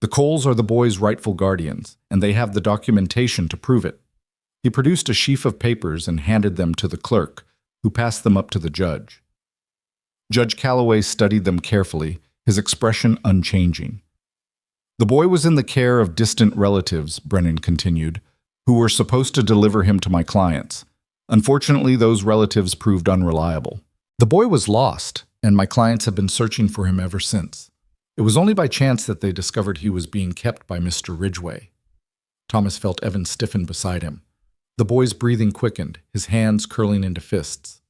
The Coles are the boy's rightful guardians, and they have the documentation to prove it." He produced a sheaf of papers and handed them to the clerk, who passed them up to the judge. Judge Calloway studied them carefully, his expression unchanging. "The boy was in the care of distant relatives," Brennan continued, "who were supposed to deliver him to my clients. Unfortunately, those relatives proved unreliable. The boy was lost, and my clients have been searching for him ever since. It was only by chance that they discovered he was being kept by Mr. Ridgway." Thomas felt Evan stiffen beside him. The boy's breathing quickened, his hands curling into fists.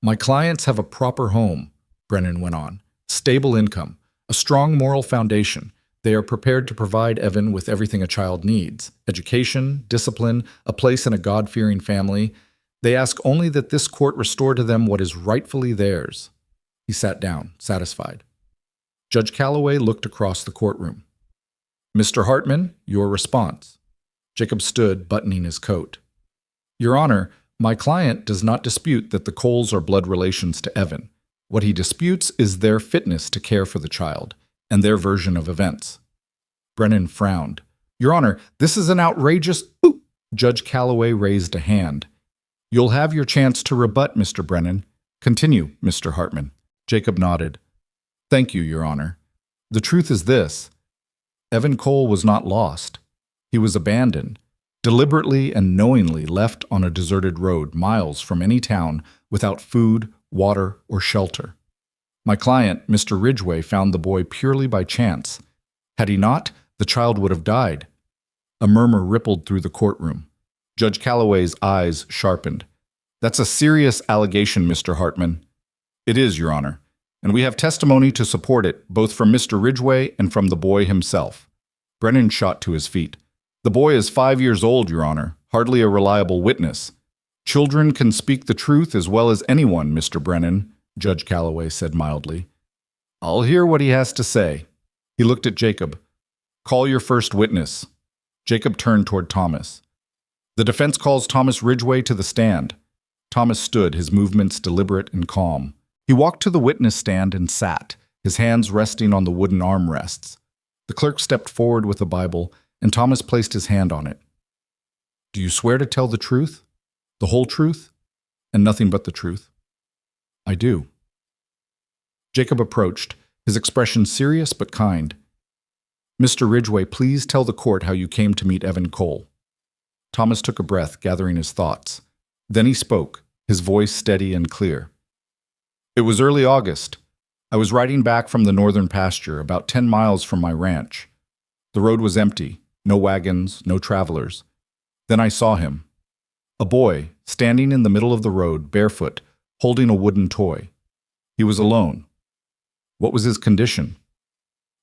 "My clients have a proper home," Brennan went on, "stable income, a strong moral foundation. They are prepared to provide Evan with everything a child needs: education, discipline, a place in a God-fearing family. They ask only that this court restore to them what is rightfully theirs." He sat down, satisfied. Judge Calloway looked across the courtroom. "Mr. Hartman, your response." Jacob stood, buttoning his coat. "Your Honor, my client does not dispute that the Coles are blood relations to Evan. What he disputes is their fitness to care for the child, and their version of events." Brennan frowned. "Your Honor, this is an outrageous—" Ooh! Judge Calloway raised a hand. "You'll have your chance to rebut, Mr. Brennan. Continue, Mr. Hartman." Jacob nodded. "Thank you, Your Honor. The truth is this. Evan Cole was not lost. He was abandoned. deliberately and knowingly left on a deserted road miles from any town without food, water, or shelter. My client, Mr. Ridgway, found the boy purely by chance. Had he not, the child would have died. A murmur rippled through the courtroom. Judge Calloway's eyes sharpened. That's a serious allegation, Mr. Hartman. It is, Your Honor, and we have testimony to support it, both from Mr. Ridgway and from the boy himself. Brennan shot to his feet. The boy is 5 years old, Your Honor, hardly a reliable witness. Children can speak the truth as well as anyone, Mr. Brennan, Judge Calloway said mildly. I'll hear what he has to say. He looked at Jacob. Call your first witness. Jacob turned toward Thomas. The defense calls Thomas Ridgway to the stand. Thomas stood, his movements deliberate and calm. He walked to the witness stand and sat, his hands resting on the wooden armrests. The clerk stepped forward with a Bible, and Thomas placed his hand on it. Do you swear to tell the truth, the whole truth, and nothing but the truth? I do. Jacob approached, his expression serious but kind. Mr. Ridgway, please tell the court how you came to meet Evan Cole. Thomas took a breath, gathering his thoughts. Then he spoke, his voice steady and clear. It was early August. I was riding back from the northern pasture, about 10 miles from my ranch. The road was empty, no wagons, no travelers. Then I saw him. A boy, standing in the middle of the road, barefoot, holding a wooden toy. He was alone. What was his condition?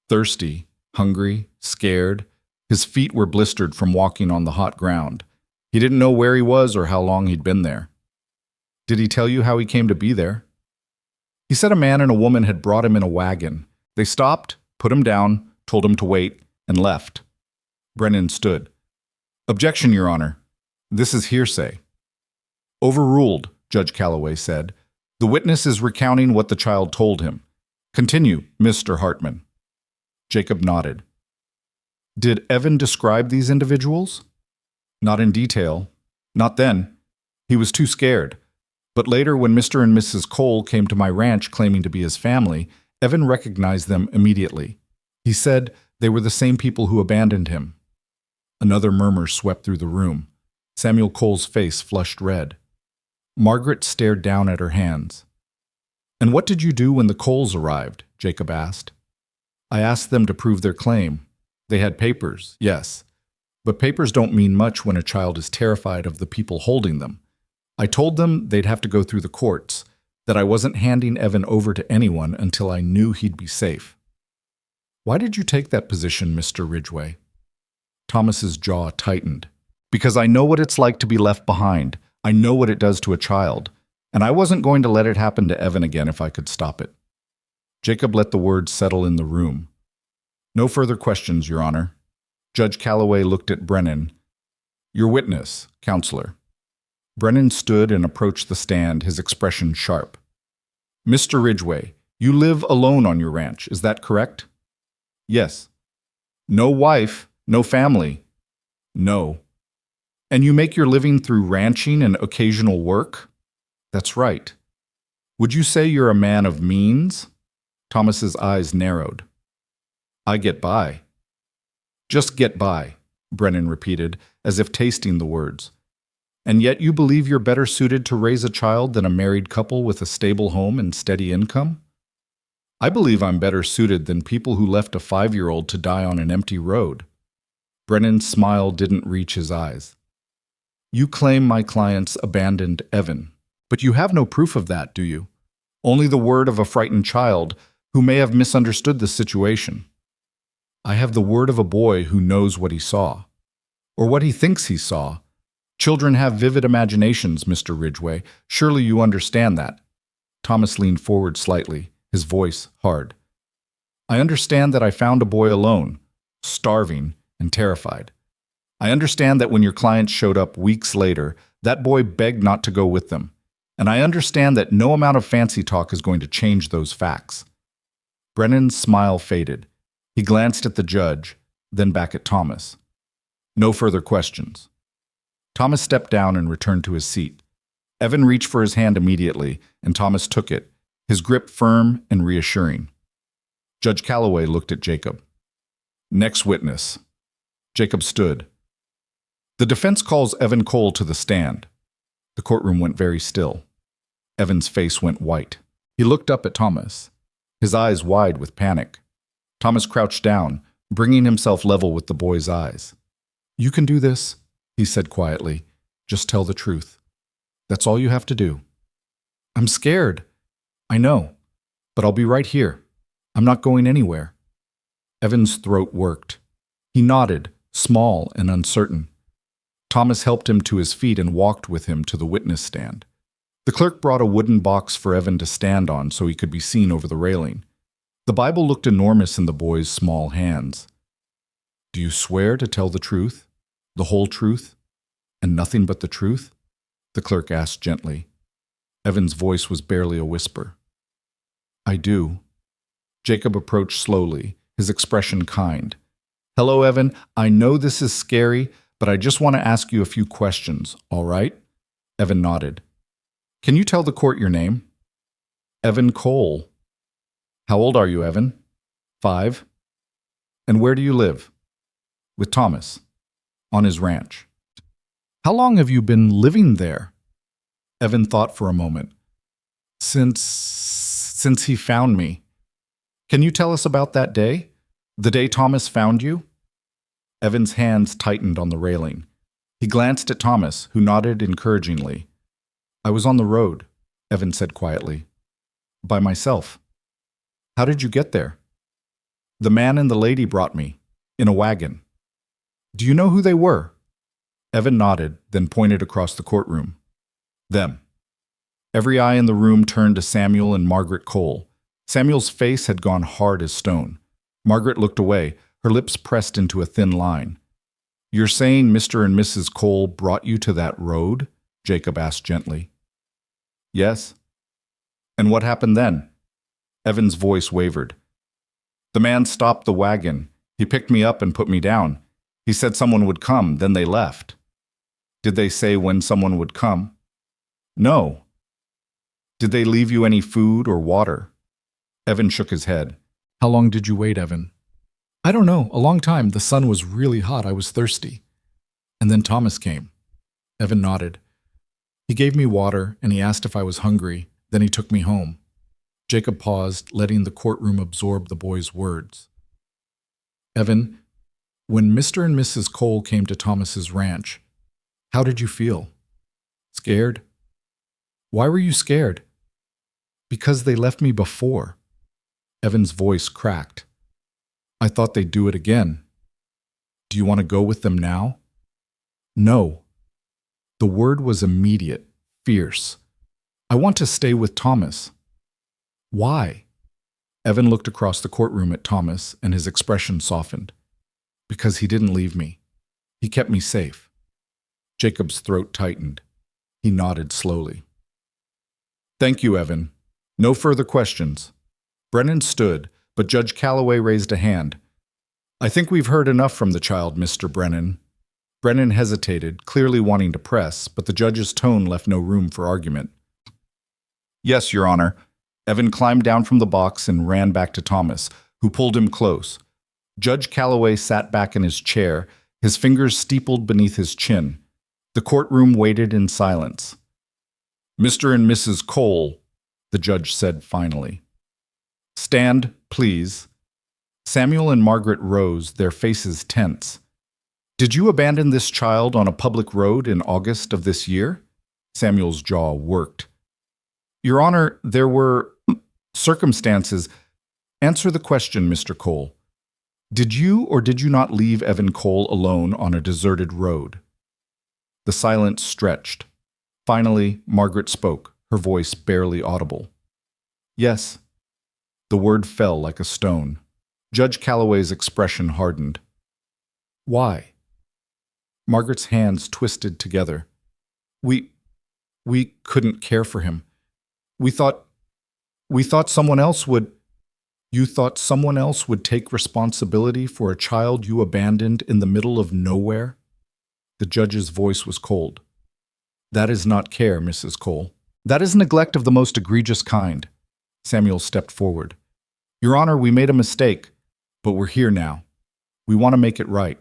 Thirsty, hungry, scared. His feet were blistered from walking on the hot ground. He didn't know where he was or how long he'd been there. Did he tell you how he came to be there? He said a man and a woman had brought him in a wagon. They stopped, put him down, told him to wait, and left. Brennan stood. Objection, Your Honor. This is hearsay. Overruled, Judge Calloway said. The witness is recounting what the child told him. Continue, Mr. Hartman. Jacob nodded. Did Evan describe these individuals? Not in detail. Not then. He was too scared. But later, when Mr. and Mrs. Cole came to my ranch claiming to be his family, Evan recognized them immediately. He said they were the same people who abandoned him. Another murmur swept through the room. Samuel Cole's face flushed red. Margaret stared down at her hands. And what did you do when the Coles arrived? Jacob asked. I asked them to prove their claim. They had papers, yes. But papers don't mean much when a child is terrified of the people holding them. I told them they'd have to go through the courts, that I wasn't handing Evan over to anyone until I knew he'd be safe. Why did you take that position, Mr. Ridgway? Thomas's jaw tightened. Because I know what it's like to be left behind. I know what it does to a child. And I wasn't going to let it happen to Evan again if I could stop it. Jacob let the words settle in the room. No further questions, Your Honor. Judge Calloway looked at Brennan. Your witness, counselor. Brennan stood and approached the stand, his expression sharp. Mr. Ridgway, you live alone on your ranch, is that correct? Yes. No wife, no family? No. And you make your living through ranching and occasional work? That's right. Would you say you're a man of means? Thomas's eyes narrowed. I get by. Just get by, Brennan repeated, as if tasting the words. And yet you believe you're better suited to raise a child than a married couple with a stable home and steady income? I believe I'm better suited than people who left a 5-year-old to die on an empty road. Brennan's smile didn't reach his eyes. You claim my clients abandoned Evan, but you have no proof of that, do you? Only the word of a frightened child who may have misunderstood the situation. I have the word of a boy who knows what he saw, or what he thinks he saw. Children have vivid imaginations, Mr. Ridgway. Surely you understand that. Thomas leaned forward slightly, his voice hard. I understand that I found a boy alone, starving and terrified. I understand that when your clients showed up weeks later, that boy begged not to go with them. And I understand that no amount of fancy talk is going to change those facts. Brennan's smile faded. He glanced at the judge, then back at Thomas. No further questions. Thomas stepped down and returned to his seat. Evan reached for his hand immediately, and Thomas took it, his grip firm and reassuring. Judge Calloway looked at Jacob. Next witness. Jacob stood. The defense calls Evan Cole to the stand. The courtroom went very still. Evan's face went white. He looked up at Thomas, his eyes wide with panic. Thomas crouched down, bringing himself level with the boy's eyes. "You can do this," he said quietly. "Just tell the truth. That's all you have to do." "I'm scared." "I know, but I'll be right here. I'm not going anywhere." Evan's throat worked. He nodded, small and uncertain. Thomas helped him to his feet and walked with him to the witness stand. The clerk brought a wooden box for Evan to stand on so he could be seen over the railing. The Bible looked enormous in the boy's small hands. "Do you swear to tell the truth, the whole truth, and nothing but the truth?" the clerk asked gently. Evan's voice was barely a whisper. "I do." Jacob approached slowly, his expression kind. "Hello, Evan. I know this is scary, but I just want to ask you a few questions, all right?" Evan nodded. "Can you tell the court your name?" "Evan Cole." "How old are you, Evan?" 5. "And where do you live?" "With Thomas, on his ranch." "How long have you been living there?" Evan thought for a moment. Since he found me." "Can you tell us about that day? The day Thomas found you?" Evan's hands tightened on the railing. He glanced at Thomas, who nodded encouragingly. "I was on the road," Evan said quietly. "By myself." "How did you get there?" "The man and the lady brought me, in a wagon." "Do you know who they were?" Evan nodded, then pointed across the courtroom. "Them." Every eye in the room turned to Samuel and Margaret Cole. Samuel's face had gone hard as stone. Margaret looked away, her lips pressed into a thin line. "You're saying Mr. and Mrs. Cole brought you to that road?" Jacob asked gently. "Yes." "And what happened then?" Evan's voice wavered. "The man stopped the wagon. He picked me up and put me down. He said someone would come, then they left." "Did they say when someone would come?" "No." "Did they leave you any food or water?" Evan shook his head. "How long did you wait, Evan?" "I don't know, a long time. The sun was really hot. I was thirsty." "And then Thomas came." Evan nodded. "He gave me water, and he asked if I was hungry. Then he took me home." Jacob paused, letting the courtroom absorb the boy's words. "Evan, when Mr. and Mrs. Cole came to Thomas's ranch, how did you feel?" "Scared." "Why were you scared?" "Because they left me before." Evan's voice cracked. "I thought they'd do it again." "Do you want to go with them now?" "No." The word was immediate, fierce. "I want to stay with Thomas." "Why?" Evan looked across the courtroom at Thomas, and his expression softened. "Because he didn't leave me. He kept me safe." Jacob's throat tightened. He nodded slowly. "Thank you, Evan. No further questions." Brennan stood, but Judge Calloway raised a hand. "I think we've heard enough from the child, Mr. Brennan." Brennan hesitated, clearly wanting to press, but the judge's tone left no room for argument. "Yes, Your Honor." Evan climbed down from the box and ran back to Thomas, who pulled him close. Judge Calloway sat back in his chair, his fingers steepled beneath his chin. The courtroom waited in silence. "Mr. and Mrs. Cole," the judge said finally. "Stand, please." Samuel and Margaret rose, their faces tense. "Did you abandon this child on a public road in August of this year?" Samuel's jaw worked. "Your Honor, there were circumstances." "Answer the question, Mr. Cole. Did you or did you not leave Evan Cole alone on a deserted road?" The silence stretched. Finally, Margaret spoke, her voice barely audible. "Yes." The word fell like a stone. Judge Calloway's expression hardened. "Why?" Margaret's hands twisted together. We couldn't care for him. We thought someone else would." "You thought someone else would take responsibility for a child you abandoned in the middle of nowhere?" The judge's voice was cold. "That is not care, Mrs. Cole. That is neglect of the most egregious kind." Samuel stepped forward. "Your Honor, we made a mistake, but we're here now. We want to make it right."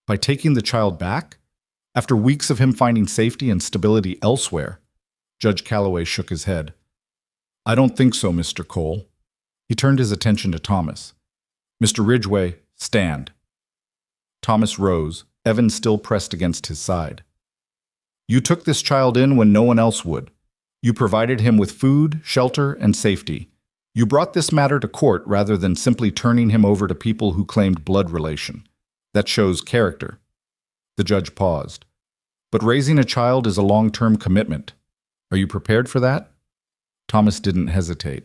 "By taking the child back?" After weeks of him finding safety and stability elsewhere, Judge Calloway shook his head. I don't think so, Mr. Cole. He turned his attention to Thomas. Mr. Ridgway, stand. Thomas rose, Evan still pressed against his side. You took this child in when no one else would. You provided him with food, shelter, and safety. You brought this matter to court rather than simply turning him over to people who claimed blood relation. That shows character. The judge paused. But raising a child is a long-term commitment. Are you prepared for that? Thomas didn't hesitate.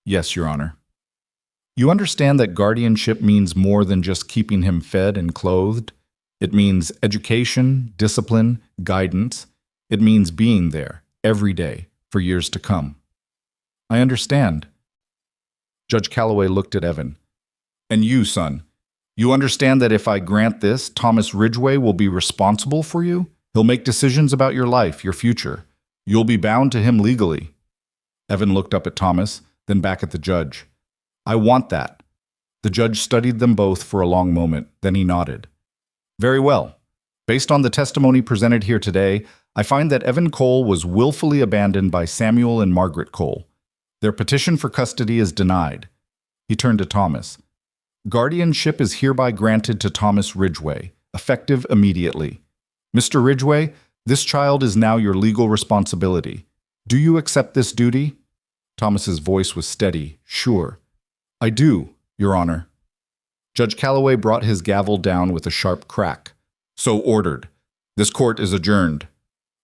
Yes, Your Honor. You understand that guardianship means more than just keeping him fed and clothed. It means education, discipline, guidance. It means being there, every day, for years to come. I understand. Judge Calloway looked at Evan. And you, son, you understand that if I grant this, Thomas Ridgway will be responsible for you? He'll make decisions about your life, your future. You'll be bound to him legally. Evan looked up at Thomas, then back at the judge. I want that. The judge studied them both for a long moment, then he nodded. Very well. Based on the testimony presented here today, I find that Evan Cole was willfully abandoned by Samuel and Margaret Cole. Their petition for custody is denied. He turned to Thomas. Guardianship is hereby granted to Thomas Ridgway, effective immediately. Mr. Ridgway, this child is now your legal responsibility. Do you accept this duty? Thomas's voice was steady, sure. I do, Your Honor. Judge Calloway brought his gavel down with a sharp crack. So ordered. This court is adjourned.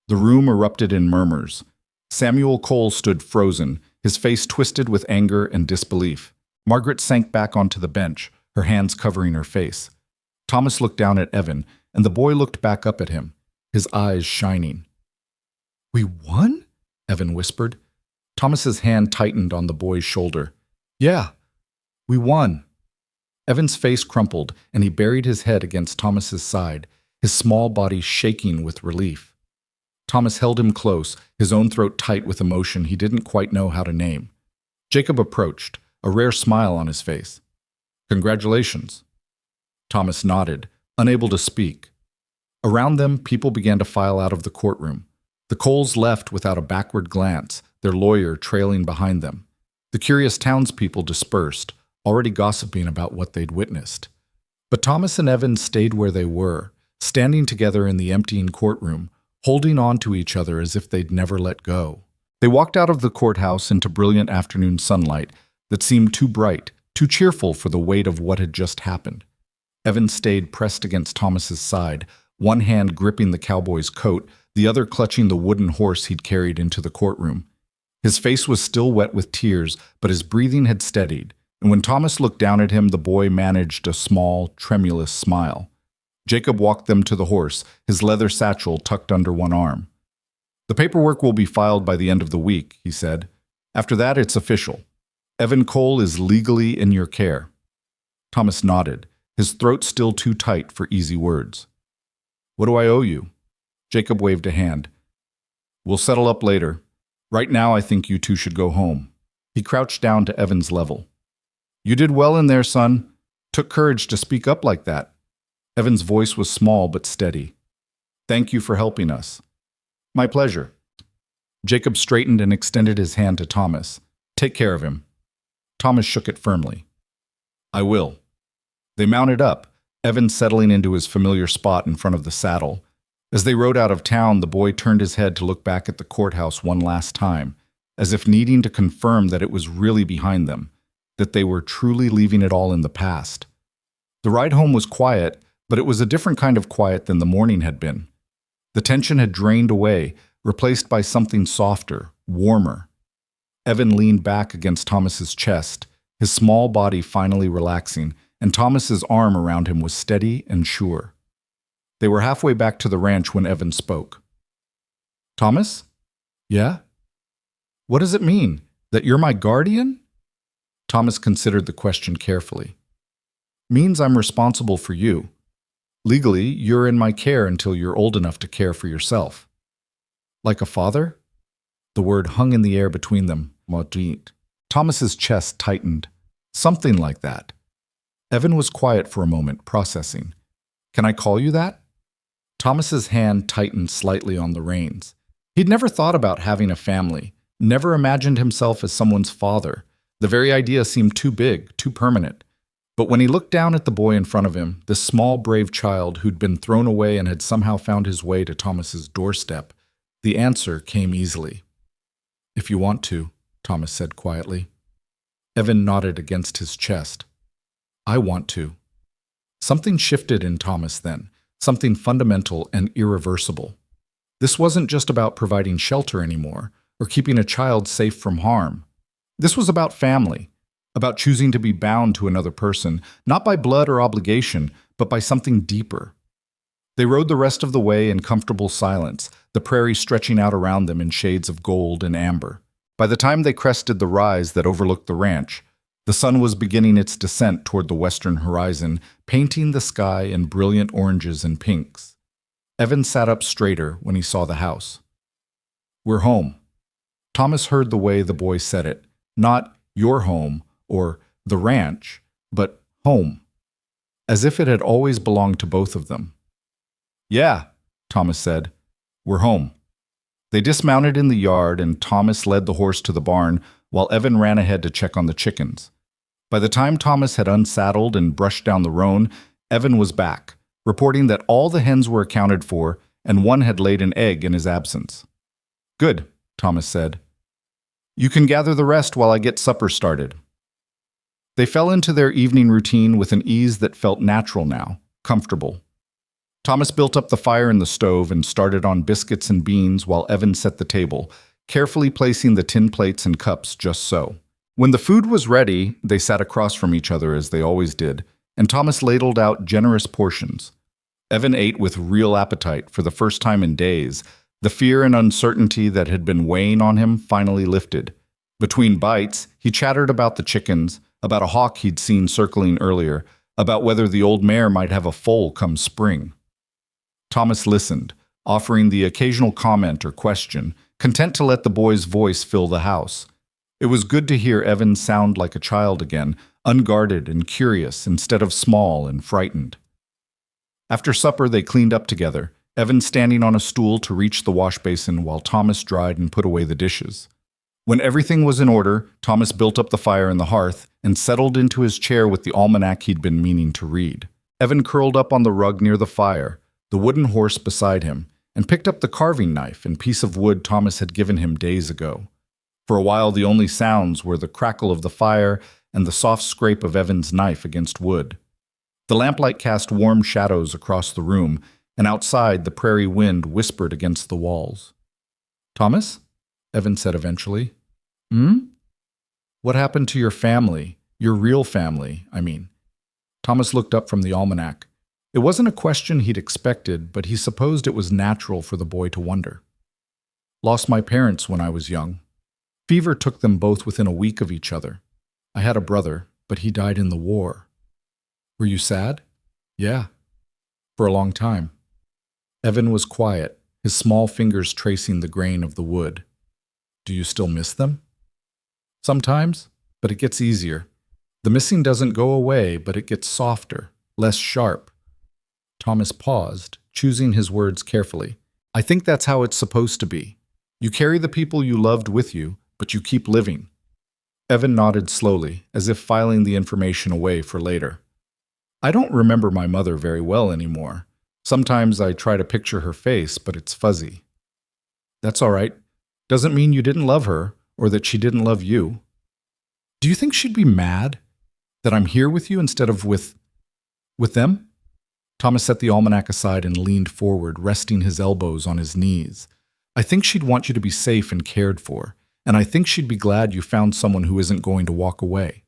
The room erupted in murmurs. Samuel Cole stood frozen, his face twisted with anger and disbelief. Margaret sank back onto the bench, her hands covering her face. Thomas looked down at Evan, and the boy looked back up at him, his eyes shining. We won? Evan whispered. Thomas's hand tightened on the boy's shoulder. Yeah, we won. Evan's face crumpled, and he buried his head against Thomas's side, his small body shaking with relief. Thomas held him close, his own throat tight with emotion he didn't quite know how to name. Jacob approached, a rare smile on his face. Congratulations. Thomas nodded, unable to speak. Around them, people began to file out of the courtroom. The Coles left without a backward glance, their lawyer trailing behind them. The curious townspeople dispersed, already gossiping about what they'd witnessed. But Thomas and Evan stayed where they were, standing together in the emptying courtroom, holding on to each other as if they'd never let go. They walked out of the courthouse into brilliant afternoon sunlight that seemed too bright, too cheerful for the weight of what had just happened. Evan stayed pressed against Thomas's side, one hand gripping the cowboy's coat, the other clutching the wooden horse he'd carried into the courtroom. His face was still wet with tears, but his breathing had steadied, and when Thomas looked down at him, the boy managed a small, tremulous smile. Jacob walked them to the horse, his leather satchel tucked under one arm. The paperwork will be filed by the end of the week, he said. After that, it's official. Evan Cole is legally in your care. Thomas nodded, his throat still too tight for easy words. What do I owe you? Jacob waved a hand. We'll settle up later. Right now, I think you two should go home. He crouched down to Evan's level. You did well in there, son. Took courage to speak up like that. Evan's voice was small but steady. Thank you for helping us. My pleasure. Jacob straightened and extended his hand to Thomas. Take care of him. Thomas shook it firmly. I will. They mounted up, Evan settling into his familiar spot in front of the saddle. As they rode out of town, the boy turned his head to look back at the courthouse one last time, as if needing to confirm that it was really behind them, that they were truly leaving it all in the past. The ride home was quiet, but it was a different kind of quiet than the morning had been. The tension had drained away, replaced by something softer, warmer. Evan leaned back against Thomas's chest, his small body finally relaxing, and Thomas's arm around him was steady and sure. They were halfway back to the ranch when Evan spoke. Thomas? Yeah? What does it mean? That you're my guardian? Thomas considered the question carefully. Means I'm responsible for you. Legally, you're in my care until you're old enough to care for yourself. Like a father? The word hung in the air between them. Thomas's chest tightened. Something like that. Evan was quiet for a moment, processing. Can I call you that? Thomas's hand tightened slightly on the reins. He'd never thought about having a family, never imagined himself as someone's father. The very idea seemed too big, too permanent. But when he looked down at the boy in front of him, this small, brave child who'd been thrown away and had somehow found his way to Thomas's doorstep, the answer came easily. "If you want to," Thomas said quietly. Evan nodded against his chest. "I want to." Something shifted in Thomas then, something fundamental and irreversible. This wasn't just about providing shelter anymore, or keeping a child safe from harm. This was about family, about choosing to be bound to another person, not by blood or obligation, but by something deeper. They rode the rest of the way in comfortable silence, the prairie stretching out around them in shades of gold and amber. By the time they crested the rise that overlooked the ranch, the sun was beginning its descent toward the western horizon, painting the sky in brilliant oranges and pinks. Evan sat up straighter when he saw the house. "We're home." Thomas heard the way the boy said it, not "your home" or "the ranch," but "home," as if it had always belonged to both of them. "Yeah," Thomas said, "we're home." They dismounted in the yard and Thomas led the horse to the barn while Evan ran ahead to check on the chickens. By the time Thomas had unsaddled and brushed down the roan, Evan was back, reporting that all the hens were accounted for and one had laid an egg in his absence. "Good," Thomas said. "You can gather the rest while I get supper started." They fell into their evening routine with an ease that felt natural now, comfortable. Thomas built up the fire in the stove and started on biscuits and beans while Evan set the table, carefully placing the tin plates and cups just so. When the food was ready, they sat across from each other as they always did, and Thomas ladled out generous portions. Evan ate with real appetite for the first time in days. The fear and uncertainty that had been weighing on him finally lifted. Between bites, he chattered about the chickens, about a hawk he'd seen circling earlier, about whether the old mare might have a foal come spring. Thomas listened, offering the occasional comment or question, content to let the boy's voice fill the house. It was good to hear Evan sound like a child again, unguarded and curious instead of small and frightened. After supper, they cleaned up together, Evan standing on a stool to reach the wash basin while Thomas dried and put away the dishes. When everything was in order, Thomas built up the fire in the hearth and settled into his chair with the almanac he'd been meaning to read. Evan curled up on the rug near the fire, the wooden horse beside him, and picked up the carving knife and piece of wood Thomas had given him days ago. For a while, the only sounds were the crackle of the fire and the soft scrape of Evan's knife against wood. The lamplight cast warm shadows across the room, and outside the prairie wind whispered against the walls. "Thomas?" Evan said eventually. "What happened to your family? Your real family, I mean." Thomas looked up from the almanac. It wasn't a question he'd expected, but he supposed it was natural for the boy to wonder. "Lost my parents when I was young. Fever took them both within a week of each other. I had a brother, but he died in the war." "Were you sad?" "Yeah, for a long time." Evan was quiet, his small fingers tracing the grain of the wood. "Do you still miss them?" "Sometimes, but it gets easier. The missing doesn't go away, but it gets softer, less sharp." Thomas paused, choosing his words carefully. "I think that's how it's supposed to be. You carry the people you loved with you, but you keep living." Evan nodded slowly, as if filing the information away for later. "I don't remember my mother very well anymore. Sometimes I try to picture her face, but it's fuzzy." "That's all right. Doesn't mean you didn't love her, or that she didn't love you." "Do you think she'd be mad that I'm here with you instead of with them?" Thomas set the almanac aside and leaned forward, resting his elbows on his knees. "I think she'd want you to be safe and cared for, and I think she'd be glad you found someone who isn't going to walk away."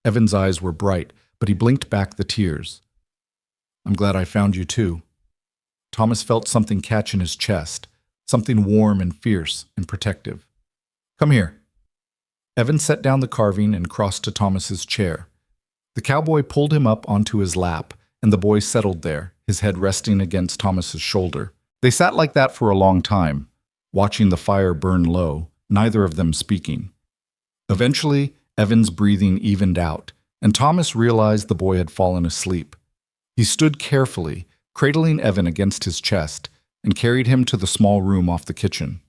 Evan's eyes were bright, but he blinked back the tears. "I'm glad I found you too." Thomas felt something catch in his chest, something warm and fierce and protective. "Come here." Evan set down the carving and crossed to Thomas's chair. The cowboy pulled him up onto his lap, and the boy settled there, his head resting against Thomas's shoulder. They sat like that for a long time, watching the fire burn low, neither of them speaking. Eventually, Evan's breathing evened out, and Thomas realized the boy had fallen asleep. He stood carefully, cradling Evan against his chest, and carried him to the small room off the kitchen.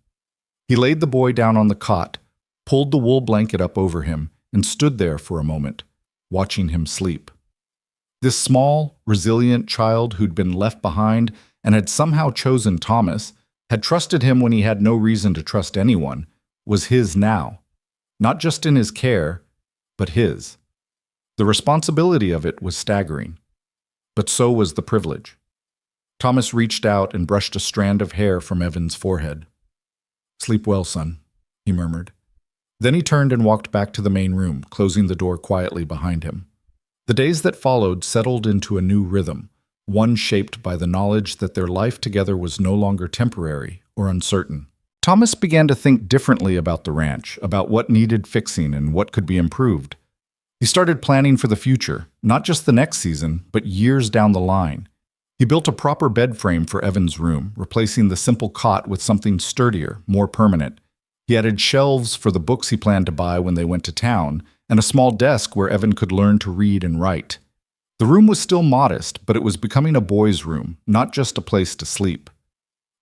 He laid the boy down on the cot, pulled the wool blanket up over him, and stood there for a moment, watching him sleep. This small, resilient child who'd been left behind and had somehow chosen Thomas, had trusted him when he had no reason to trust anyone, was his now. Not just in his care, but his. The responsibility of it was staggering, but so was the privilege. Thomas reached out and brushed a strand of hair from Evan's forehead. "Sleep well, son," he murmured. Then he turned and walked back to the main room, closing the door quietly behind him. The days that followed settled into a new rhythm, one shaped by the knowledge that their life together was no longer temporary or uncertain. Thomas began to think differently about the ranch, about what needed fixing and what could be improved. He started planning for the future, not just the next season, but years down the line. He built a proper bed frame for Evan's room, replacing the simple cot with something sturdier, more permanent. He added shelves for the books he planned to buy when they went to town, and a small desk where Evan could learn to read and write. The room was still modest, but it was becoming a boy's room, not just a place to sleep.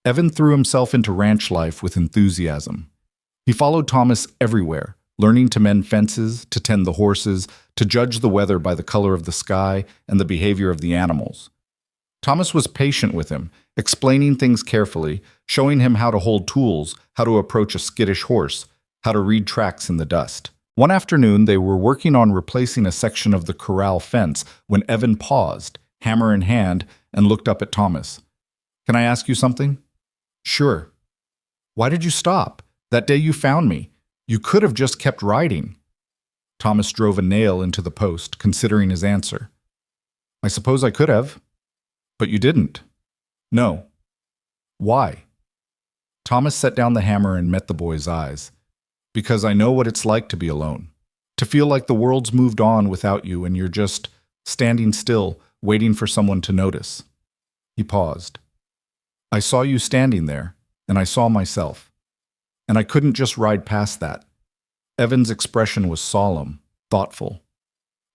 Evan threw himself into ranch life with enthusiasm. He followed Thomas everywhere, learning to mend fences, to tend the horses, to judge the weather by the color of the sky and the behavior of the animals. Thomas was patient with him, explaining things carefully, showing him how to hold tools, how to approach a skittish horse, how to read tracks in the dust. One afternoon, they were working on replacing a section of the corral fence when Evan paused, hammer in hand, and looked up at Thomas. "Can I ask you something?" "Sure." "Why did you stop? That day you found me. You could have just kept writing." Thomas drove a nail into the post, considering his answer. "I suppose I could have. But you didn't." "No." "Why?" Thomas set down the hammer and met the boy's eyes. "Because I know what it's like to be alone. To feel like the world's moved on without you and you're just standing still, waiting for someone to notice." He paused. "I saw you standing there, and I saw myself. And I couldn't just ride past that." Evan's expression was solemn, thoughtful.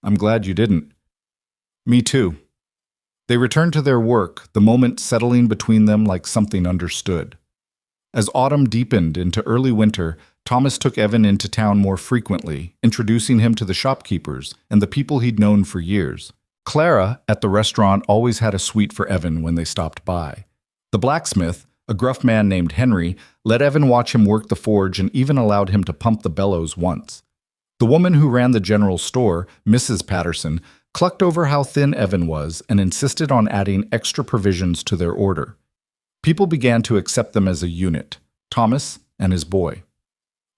"I'm glad you didn't." "Me too." They returned to their work, the moment settling between them like something understood. As autumn deepened into early winter, Thomas took Evan into town more frequently, introducing him to the shopkeepers and the people he'd known for years. Clara, at the restaurant, always had a sweet for Evan when they stopped by. The blacksmith, a gruff man named Henry, let Evan watch him work the forge and even allowed him to pump the bellows once. The woman who ran the general store, Mrs. Patterson, clucked over how thin Evan was and insisted on adding extra provisions to their order. People began to accept them as a unit, Thomas and his boy.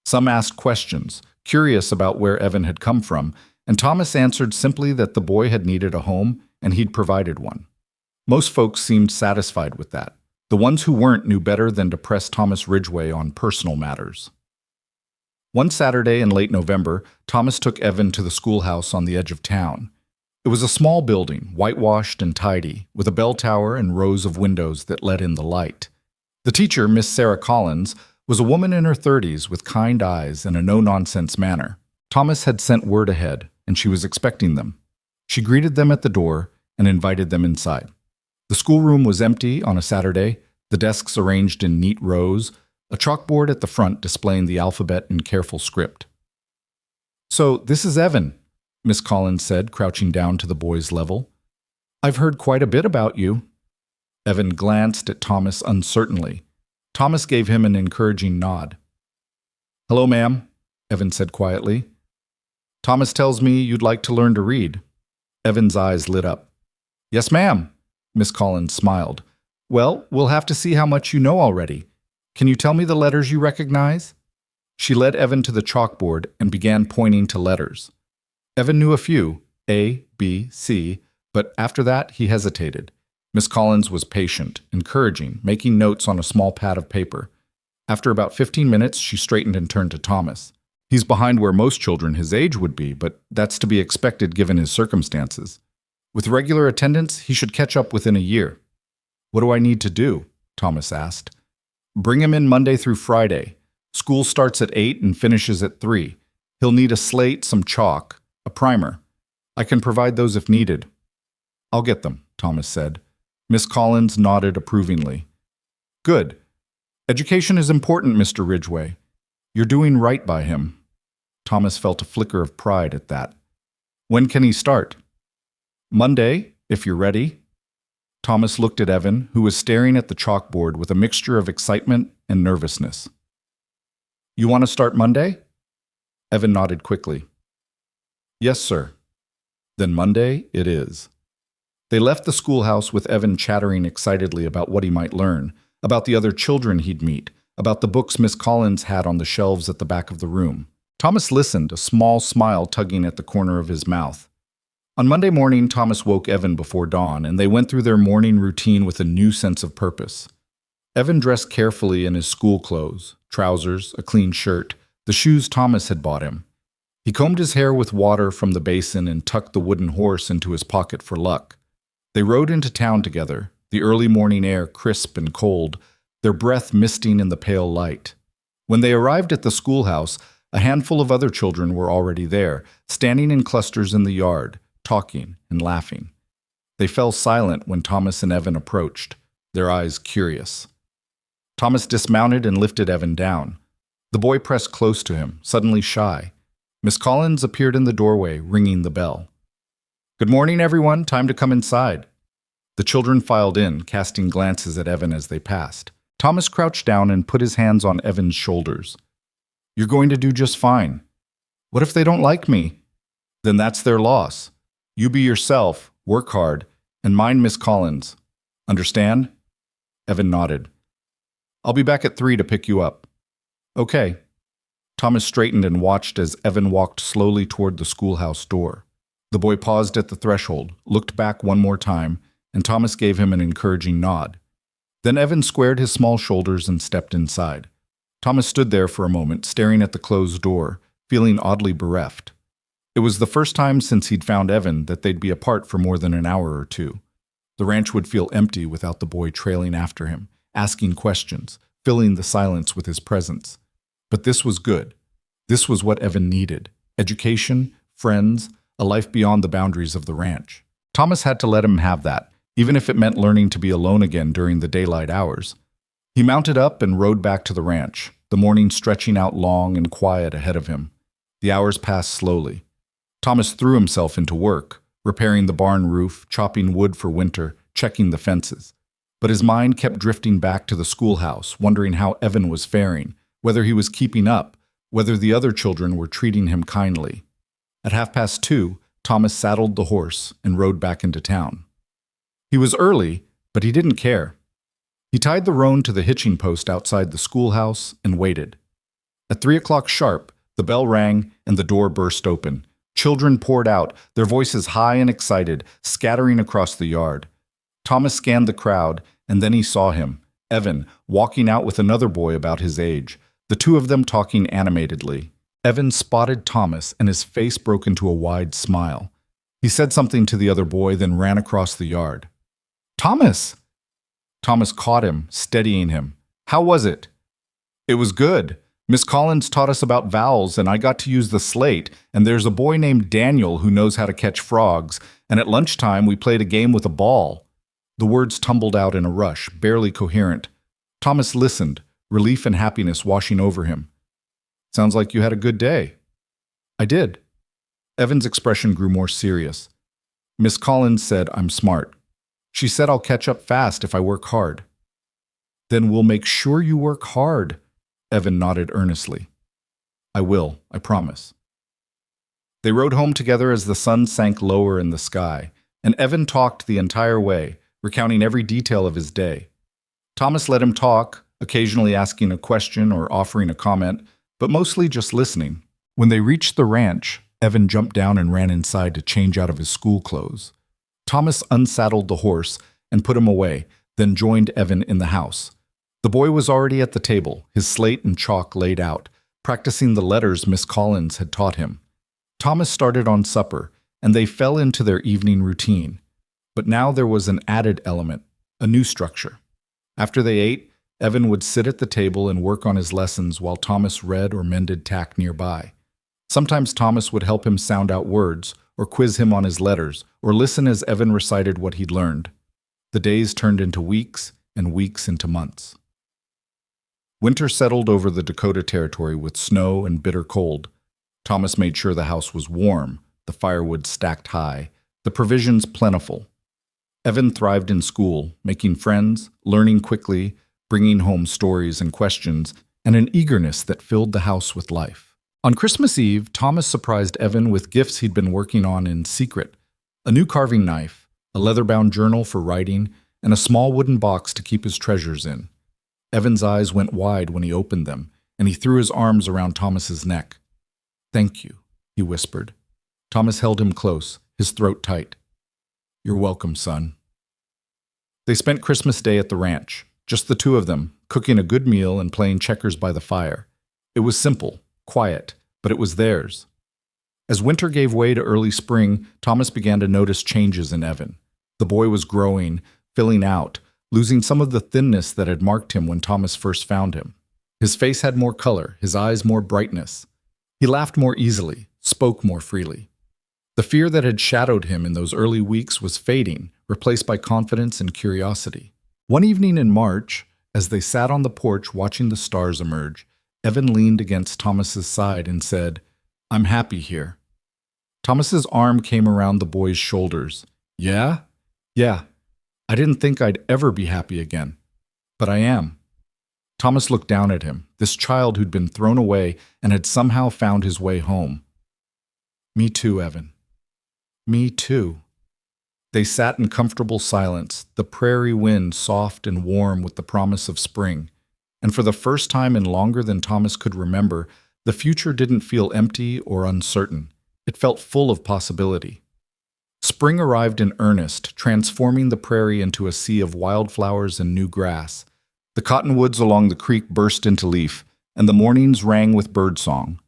Some asked questions, curious about where Evan had come from, and Thomas answered simply that the boy had needed a home and he'd provided one. Most folks seemed satisfied with that. The ones who weren't knew better than to press Thomas Ridgway on personal matters. One Saturday in late November, Thomas took Evan to the schoolhouse on the edge of town. It was a small building, whitewashed and tidy, with a bell tower and rows of windows that let in the light. The teacher, Miss Sarah Collins, was a woman in her 30s with kind eyes and a no-nonsense manner. Thomas had sent word ahead, and she was expecting them. She greeted them at the door and invited them inside. The schoolroom was empty on a Saturday, the desks arranged in neat rows, a chalkboard at the front displaying the alphabet in careful script. "So, this is Evan," Miss Collins said, crouching down to the boy's level. "I've heard quite a bit about you." Evan glanced at Thomas uncertainly. Thomas gave him an encouraging nod. "Hello, ma'am," Evan said quietly. "Thomas tells me you'd like to learn to read." Evan's eyes lit up. "Yes, ma'am," Miss Collins smiled. "Well, we'll have to see how much you know already. Can you tell me the letters you recognize?" She led Evan to the chalkboard and began pointing to letters. Evan knew a few, A, B, C, but after that he hesitated. Miss Collins was patient, encouraging, making notes on a small pad of paper. After about 15 minutes, she straightened and turned to Thomas. "He's behind where most children his age would be, but that's to be expected given his circumstances. With regular attendance, he should catch up within a year." "What do I need to do?" Thomas asked. "Bring him in Monday through Friday. School starts at 8 and finishes at 3. He'll need a slate, some chalk, a primer. I can provide those if needed." "I'll get them," Thomas said. Miss Collins nodded approvingly. Good. Education is important, Mr. Ridgway. You're doing right by him. Thomas felt a flicker of pride at that. When can he start? Monday, if you're ready. Thomas looked at Evan, who was staring at the chalkboard with a mixture of excitement and nervousness. You want to start Monday? Evan nodded quickly. Yes, sir. Then Monday it is. They left the schoolhouse with Evan chattering excitedly about what he might learn, about the other children he'd meet, about the books Miss Collins had on the shelves at the back of the room. Thomas listened, a small smile tugging at the corner of his mouth. On Monday morning, Thomas woke Evan before dawn, and they went through their morning routine with a new sense of purpose. Evan dressed carefully in his school clothes, trousers, a clean shirt, the shoes Thomas had bought him. He combed his hair with water from the basin and tucked the wooden horse into his pocket for luck. They rode into town together, the early morning air crisp and cold, their breath misting in the pale light. When they arrived at the schoolhouse, a handful of other children were already there, standing in clusters in the yard, talking and laughing. They fell silent when Thomas and Evan approached, their eyes curious. Thomas dismounted and lifted Evan down. The boy pressed close to him, suddenly shy. Miss Collins appeared in the doorway, ringing the bell. Good morning, everyone. Time to come inside. The children filed in, casting glances at Evan as they passed. Thomas crouched down and put his hands on Evan's shoulders. You're going to do just fine. What if they don't like me? Then that's their loss. You be yourself, work hard, and mind Miss Collins. Understand? Evan nodded. I'll be back at 3 to pick you up. Okay. Thomas straightened and watched as Evan walked slowly toward the schoolhouse door. The boy paused at the threshold, looked back one more time, and Thomas gave him an encouraging nod. Then Evan squared his small shoulders and stepped inside. Thomas stood there for a moment, staring at the closed door, feeling oddly bereft. It was the first time since he'd found Evan that they'd be apart for more than an hour or two. The ranch would feel empty without the boy trailing after him, asking questions, filling the silence with his presence. But this was good. This was what Evan needed. Education, friends, a life beyond the boundaries of the ranch. Thomas had to let him have that, even if it meant learning to be alone again during the daylight hours. He mounted up and rode back to the ranch, the morning stretching out long and quiet ahead of him. The hours passed slowly. Thomas threw himself into work, repairing the barn roof, chopping wood for winter, checking the fences. But his mind kept drifting back to the schoolhouse, wondering how Evan was faring, whether he was keeping up, whether the other children were treating him kindly. At 2:30, Thomas saddled the horse and rode back into town. He was early, but he didn't care. He tied the roan to the hitching post outside the schoolhouse and waited. At 3 o'clock sharp, the bell rang and the door burst open. Children poured out, their voices high and excited, scattering across the yard. Thomas scanned the crowd, and then he saw him, Evan, walking out with another boy about his age, the two of them talking animatedly. Evan spotted Thomas, and his face broke into a wide smile. He said something to the other boy, then ran across the yard. Thomas! Thomas caught him, steadying him. How was it? It was good. Miss Collins taught us about vowels, and I got to use the slate, and there's a boy named Daniel who knows how to catch frogs, and at lunchtime we played a game with a ball. The words tumbled out in a rush, barely coherent. Thomas listened, relief and happiness washing over him. Sounds like you had a good day. I did. Evan's expression grew more serious. Miss Collins said I'm smart. She said I'll catch up fast if I work hard. Then we'll make sure you work hard. Evan nodded earnestly. I will, I promise. They rode home together as the sun sank lower in the sky, and Evan talked the entire way, recounting every detail of his day. Thomas let him talk, occasionally asking a question or offering a comment, but mostly just listening. When they reached the ranch, Evan jumped down and ran inside to change out of his school clothes. Thomas unsaddled the horse and put him away, then joined Evan in the house. The boy was already at the table, his slate and chalk laid out, practicing the letters Miss Collins had taught him. Thomas started on supper, and they fell into their evening routine. But now there was an added element, a new structure. After they ate, Evan would sit at the table and work on his lessons while Thomas read or mended tack nearby. Sometimes Thomas would help him sound out words, or quiz him on his letters, or listen as Evan recited what he'd learned. The days turned into weeks and weeks into months. Winter settled over the Dakota Territory with snow and bitter cold. Thomas made sure the house was warm, the firewood stacked high, the provisions plentiful. Evan thrived in school, making friends, learning quickly, bringing home stories and questions, and an eagerness that filled the house with life. On Christmas Eve, Thomas surprised Evan with gifts he'd been working on in secret: a new carving knife, a leather-bound journal for writing, and a small wooden box to keep his treasures in. Evan's eyes went wide when he opened them, and he threw his arms around Thomas's neck. "Thank you," he whispered. Thomas held him close, his throat tight. "You're welcome, son." They spent Christmas Day at the ranch, just the two of them, cooking a good meal and playing checkers by the fire. It was simple, quiet, but it was theirs. As winter gave way to early spring, Thomas began to notice changes in Evan. The boy was growing, filling out, losing some of the thinness that had marked him when Thomas first found him. His face had more color, his eyes more brightness. He laughed more easily, spoke more freely. The fear that had shadowed him in those early weeks was fading, replaced by confidence and curiosity. One evening in March, as they sat on the porch watching the stars emerge, Evan leaned against Thomas's side and said, "I'm happy here." Thomas's arm came around the boy's shoulders. "Yeah? Yeah. I didn't think I'd ever be happy again. But I am." Thomas looked down at him, this child who'd been thrown away and had somehow found his way home. "Me too, Evan. Me too." They sat in comfortable silence, the prairie wind soft and warm with the promise of spring. And for the first time in longer than Thomas could remember, the future didn't feel empty or uncertain. It felt full of possibility. Spring arrived in earnest, transforming the prairie into a sea of wildflowers and new grass. The cottonwoods along the creek burst into leaf, and the mornings rang with birdsong.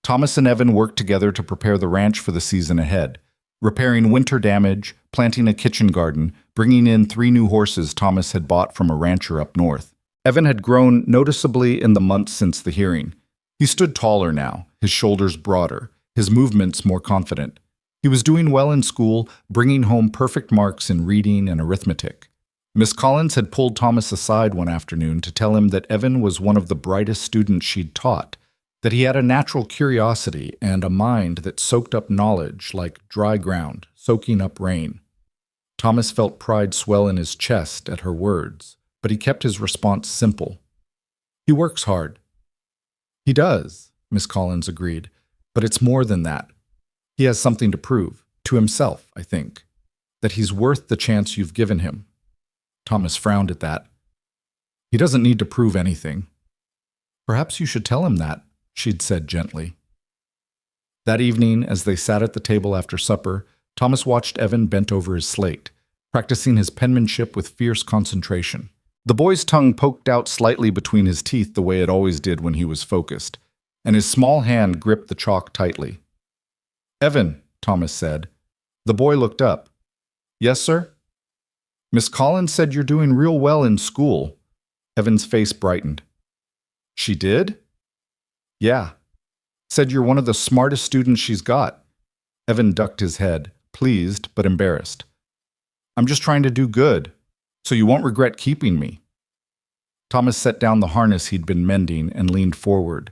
Thomas and Evan worked together to prepare the ranch for the season ahead, repairing winter damage, planting a kitchen garden, bringing in 3 new horses Thomas had bought from a rancher up north. Evan had grown noticeably in the months since the hearing. He stood taller now, his shoulders broader, his movements more confident. He was doing well in school, bringing home perfect marks in reading and arithmetic. Miss Collins had pulled Thomas aside one afternoon to tell him that Evan was one of the brightest students she'd taught, that he had a natural curiosity and a mind that soaked up knowledge like dry ground, soaking up rain. Thomas felt pride swell in his chest at her words, but he kept his response simple. "He works hard." "He does," Miss Collins agreed, "but it's more than that. He has something to prove, to himself, I think, that he's worth the chance you've given him." Thomas frowned at that. "He doesn't need to prove anything." "Perhaps you should tell him that," she'd said gently. That evening, as they sat at the table after supper, Thomas watched Evan bent over his slate, practicing his penmanship with fierce concentration. The boy's tongue poked out slightly between his teeth the way it always did when he was focused, and his small hand gripped the chalk tightly. "Evan," Thomas said. The boy looked up. "Yes, sir?" "Miss Collins said you're doing real well in school." Evan's face brightened. "She did?" "Yeah. Said you're one of the smartest students she's got." Evan ducked his head, pleased but embarrassed. "I'm just trying to do good, so you won't regret keeping me." Thomas set down the harness he'd been mending and leaned forward.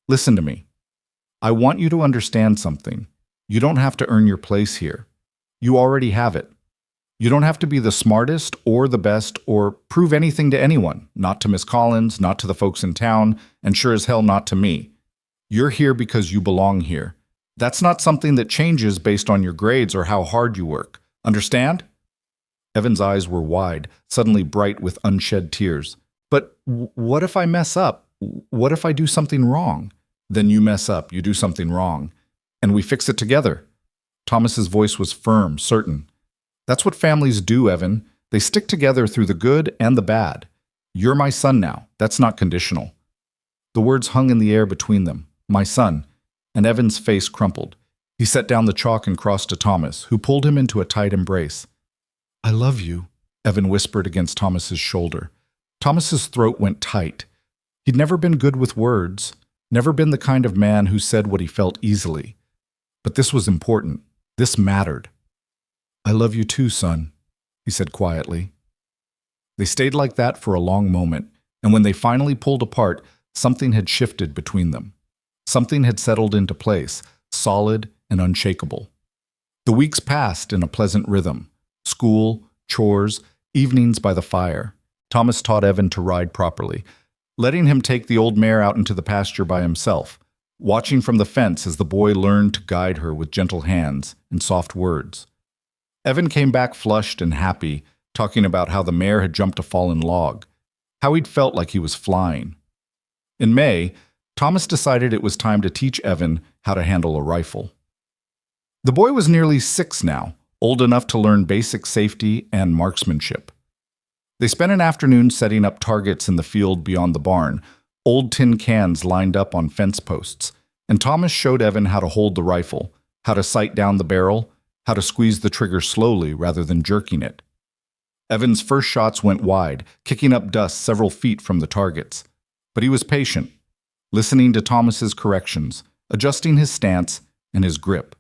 "Listen to me. I want you to understand something. You don't have to earn your place here. You already have it. You don't have to be the smartest or the best or prove anything to anyone, not to Miss Collins, not to the folks in town, and sure as hell not to me. You're here because you belong here. That's not something that changes based on your grades or how hard you work. Understand?" Evan's eyes were wide, suddenly bright with unshed tears. "But what if I mess up? What if I do something wrong?" "Then you mess up, you do something wrong, and we fix it together." Thomas's voice was firm, certain. "That's what families do, Evan. They stick together through the good and the bad. You're my son now. That's not conditional." The words hung in the air between them. "My son," and Evan's face crumpled. He set down the chalk and crossed to Thomas, who pulled him into a tight embrace. "I love you," Evan whispered against Thomas's shoulder. Thomas's throat went tight. He'd never been good with words, never been the kind of man who said what he felt easily. But this was important. This mattered. "I love you too, son," he he said quietly. They stayed like that for a long moment, and when they finally pulled apart, something had shifted between them. Something had settled into place, solid and unshakable. The weeks passed in a pleasant rhythm. School, chores, evenings by the fire. Thomas taught Evan to ride properly, letting him take the old mare out into the pasture by himself, watching from the fence as the boy learned to guide her with gentle hands and soft words. Evan came back flushed and happy, talking about how the mare had jumped a fallen log, how he'd felt like he was flying. In May, Thomas decided it was time to teach Evan how to handle a rifle. The boy was nearly 6 now, old enough to learn basic safety and marksmanship. They spent an afternoon setting up targets in the field beyond the barn, old tin cans lined up on fence posts, and Thomas showed Evan how to hold the rifle, how to sight down the barrel, how to squeeze the trigger slowly rather than jerking it. Evan's first shots went wide, kicking up dust several feet from the targets. But he was patient, listening to Thomas's corrections, adjusting his stance and his grip.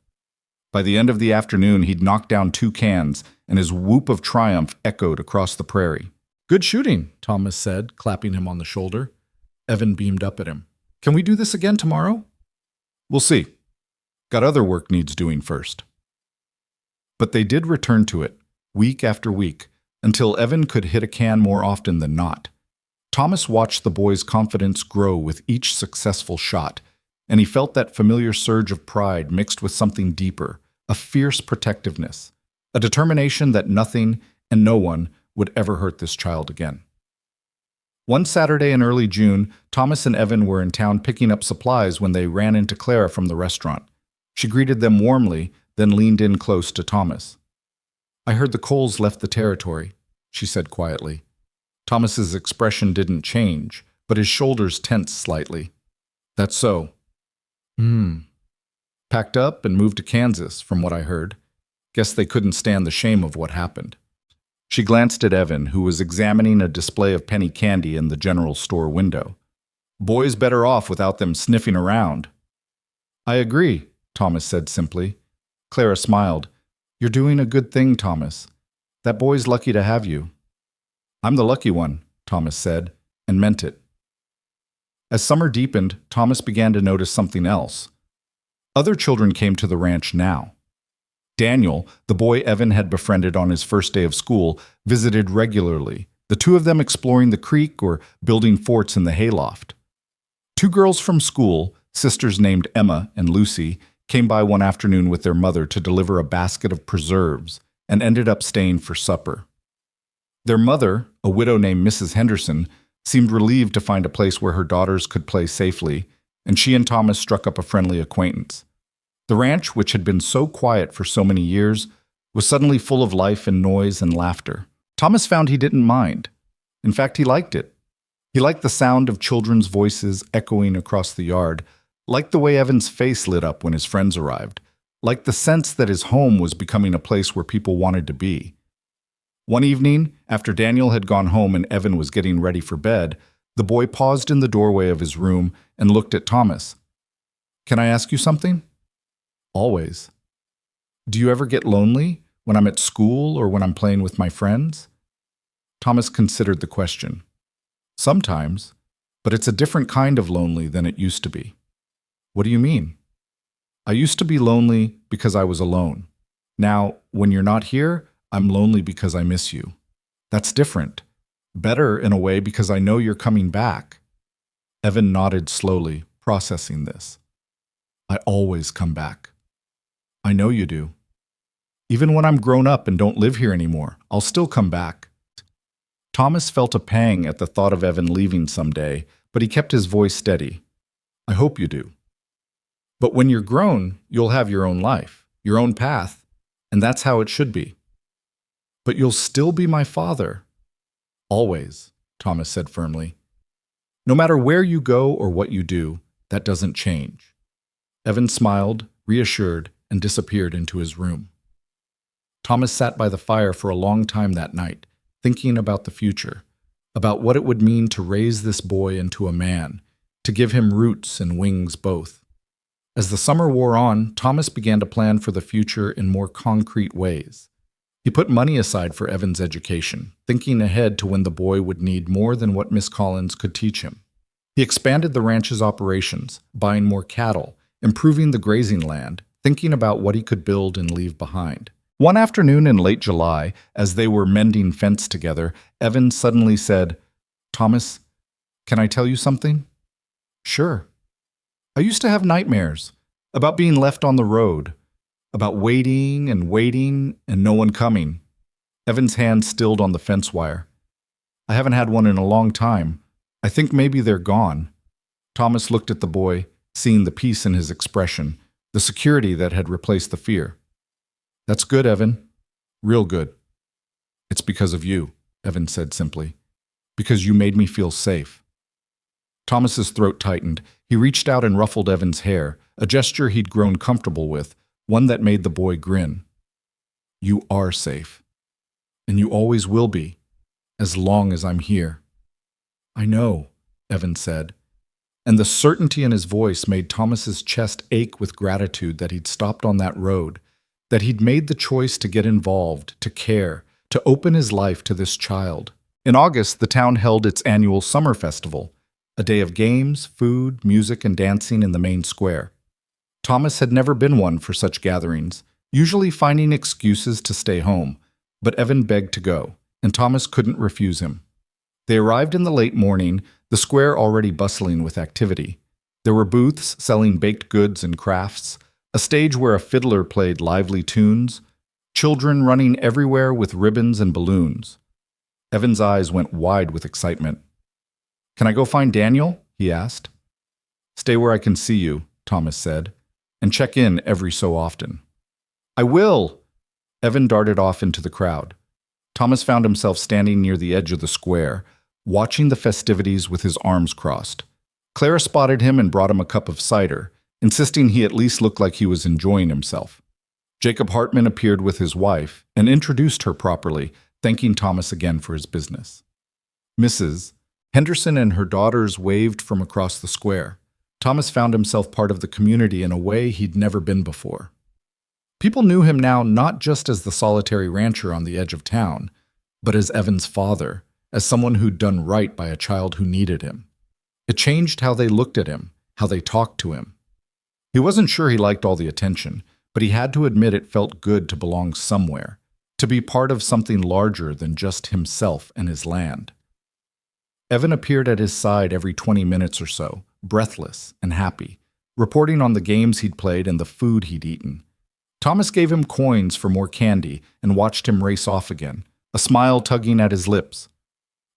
By the end of the afternoon, he'd knocked down 2 cans, and his whoop of triumph echoed across the prairie. "Good shooting," Thomas said, clapping him on the shoulder. Evan beamed up at him. "Can we do this again tomorrow?" "We'll see. Got other work needs doing first." But they did return to it, week after week, until Evan could hit a can more often than not. Thomas watched the boy's confidence grow with each successful shot, and he felt that familiar surge of pride mixed with something deeper, a fierce protectiveness, a determination that nothing and no one would ever hurt this child again. One Saturday in early June, Thomas and Evan were in town picking up supplies when they ran into Clara from the restaurant. She greeted them warmly, then leaned in close to Thomas. "I heard the Coles left the territory," she said quietly. Thomas's expression didn't change, but his shoulders tensed slightly. "That's so." Packed up and moved to Kansas, from what I heard. Guess they couldn't stand the shame of what happened." She glanced at Evan, who was examining a display of penny candy in the general store window. "Boys better off without them sniffing around." "I agree," Thomas said simply. Clara smiled. "You're doing a good thing, Thomas. That boy's lucky to have you." "I'm the lucky one," Thomas said, and meant it. As summer deepened, Thomas began to notice something else. Other children came to the ranch now. Daniel, the boy Evan had befriended on his first day of school, visited regularly, the two of them exploring the creek or building forts in the hayloft. 2 girls from school, sisters named Emma and Lucy, came by one afternoon with their mother to deliver a basket of preserves and ended up staying for supper. Their mother, a widow named Mrs. Henderson, seemed relieved to find a place where her daughters could play safely, and she and Thomas struck up a friendly acquaintance. The ranch, which had been so quiet for so many years, was suddenly full of life and noise and laughter. Thomas found he didn't mind. In fact, he liked it. He liked the sound of children's voices echoing across the yard, liked the way Evan's face lit up when his friends arrived, liked the sense that his home was becoming a place where people wanted to be. One evening, after Daniel had gone home and Evan was getting ready for bed, the boy paused in the doorway of his room and looked at Thomas. "Can I ask you something?" "Always." "Do you ever get lonely when I'm at school or when I'm playing with my friends?" Thomas considered the question. "Sometimes, but it's a different kind of lonely than it used to be." "What do you mean?" "I used to be lonely because I was alone. Now, when you're not here, I'm lonely because I miss you. That's different. Better in a way because I know you're coming back." Evan nodded slowly, processing this. "I always come back." "I know you do. Even when I'm grown up and don't live here anymore, I'll still come back." Thomas felt a pang at the thought of Evan leaving someday, but he kept his voice steady. "I hope you do. But when you're grown, you'll have your own life, your own path, and that's how it should be." "But you'll still be my father." "Always," Thomas said firmly. "No matter where you go or what you do, that doesn't change." Evan smiled, reassured, and disappeared into his room. Thomas sat by the fire for a long time that night, thinking about the future, about what it would mean to raise this boy into a man, to give him roots and wings both. As the summer wore on, Thomas began to plan for the future in more concrete ways. He put money aside for Evan's education, thinking ahead to when the boy would need more than what Miss Collins could teach him. He expanded the ranch's operations, buying more cattle, improving the grazing land, thinking about what he could build and leave behind. One afternoon in late July, as they were mending fence together, Evan suddenly said, "Thomas, can I tell you something?" "Sure." "I used to have nightmares about being left on the road, about waiting and no one coming." Evan's hand stilled on the fence wire. "I haven't had one in a long time. I think maybe they're gone." Thomas looked at the boy, seeing the peace in his expression, the security that had replaced the fear. "That's good, Evan. Real good." "It's because of you," Evan said simply. "Because you made me feel safe." Thomas's throat tightened. He reached out and ruffled Evan's hair, a gesture he'd grown comfortable with, one that made the boy grin. "You are safe. And you always will be, as long as I'm here." "I know," Evan said, and the certainty in his voice made Thomas's chest ache with gratitude that he'd stopped on that road, that he'd made the choice to get involved, to care, to open his life to this child. In August, the town held its annual summer festival, a day of games, food, music, and dancing in the main square. Thomas had never been one for such gatherings, usually finding excuses to stay home, but Evan begged to go, and Thomas couldn't refuse him. They arrived in the late morning, the square already bustling with activity. There were booths selling baked goods and crafts, a stage where a fiddler played lively tunes, children running everywhere with ribbons and balloons. Evan's eyes went wide with excitement. "Can I go find Daniel?" he asked. "Stay where I can see you," Thomas said, "and check in every so often." "I will!" Evan darted off into the crowd. Thomas found himself standing near the edge of the square, watching the festivities with his arms crossed. Clara spotted him and brought him a cup of cider, insisting he at least look like he was enjoying himself. Jacob Hartman appeared with his wife and introduced her properly, thanking Thomas again for his business. Mrs. Henderson and her daughters waved from across the square. Thomas found himself part of the community in a way he'd never been before. People knew him now not just as the solitary rancher on the edge of town, but as Evan's father, as someone who'd done right by a child who needed him. It changed how they looked at him, how they talked to him. He wasn't sure he liked all the attention, but he had to admit it felt good to belong somewhere, to be part of something larger than just himself and his land. Evan appeared at his side every 20 minutes or so, breathless and happy, reporting on the games he'd played and the food he'd eaten. Thomas gave him coins for more candy and watched him race off again, a smile tugging at his lips.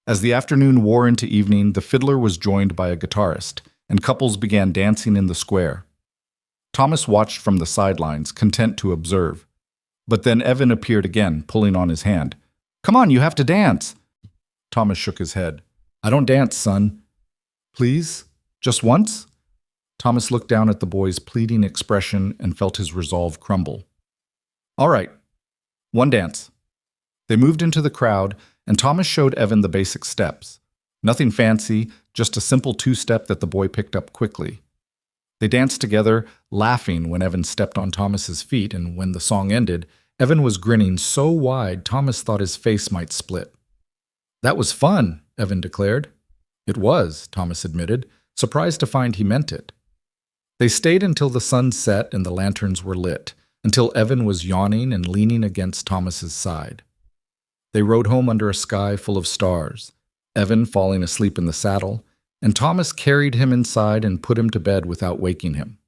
As the afternoon wore into evening, the fiddler was joined by a guitarist, and couples began dancing in the square. Thomas watched from the sidelines, content to observe. But then Evan appeared again, pulling on his hand. "Come on, you have to dance!" Thomas shook his head. "I don't dance, son." "Please? Just once?" Thomas looked down at the boy's pleading expression and felt his resolve crumble. "All right, one dance." They moved into the crowd, and Thomas showed Evan the basic steps. Nothing fancy, just a simple two-step that the boy picked up quickly. They danced together, laughing when Evan stepped on Thomas's feet, and when the song ended, Evan was grinning so wide Thomas thought his face might split. "That was fun," Evan declared. "It was," Thomas admitted, surprised to find he meant it. They stayed until the sun set and the lanterns were lit, until Evan was yawning and leaning against Thomas's side. They rode home under a sky full of stars, Evan falling asleep in the saddle, and Thomas carried him inside and put him to bed without waking him.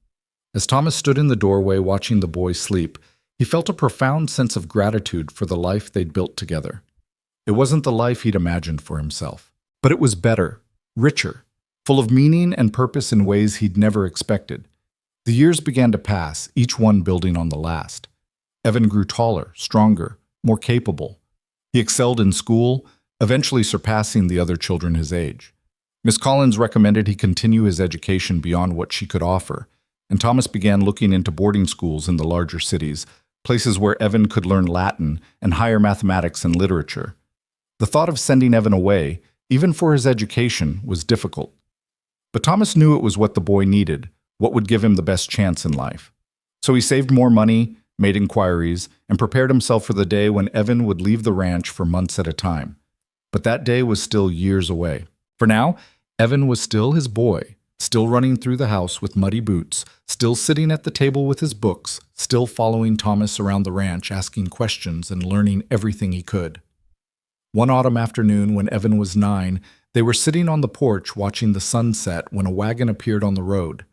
As Thomas stood in the doorway watching the boy sleep, he felt a profound sense of gratitude for the life they'd built together. It wasn't the life he'd imagined for himself, but it was better, richer, full of meaning and purpose in ways he'd never expected. The years began to pass, each one building on the last. Evan grew taller, stronger, more capable. He excelled in school, eventually surpassing the other children his age. Miss Collins recommended he continue his education beyond what she could offer, and Thomas began looking into boarding schools in the larger cities, places where Evan could learn Latin and higher mathematics and literature. The thought of sending Evan away, even for his education, was difficult. But Thomas knew it was what the boy needed, what would give him the best chance in life. So he saved more money, made inquiries, and prepared himself for the day when Evan would leave the ranch for months at a time. But that day was still years away. For now, Evan was still his boy, still running through the house with muddy boots, still sitting at the table with his books, still following Thomas around the ranch, asking questions and learning everything he could. One autumn afternoon when Evan was 9, they were sitting on the porch watching the sun set when a wagon appeared on the road.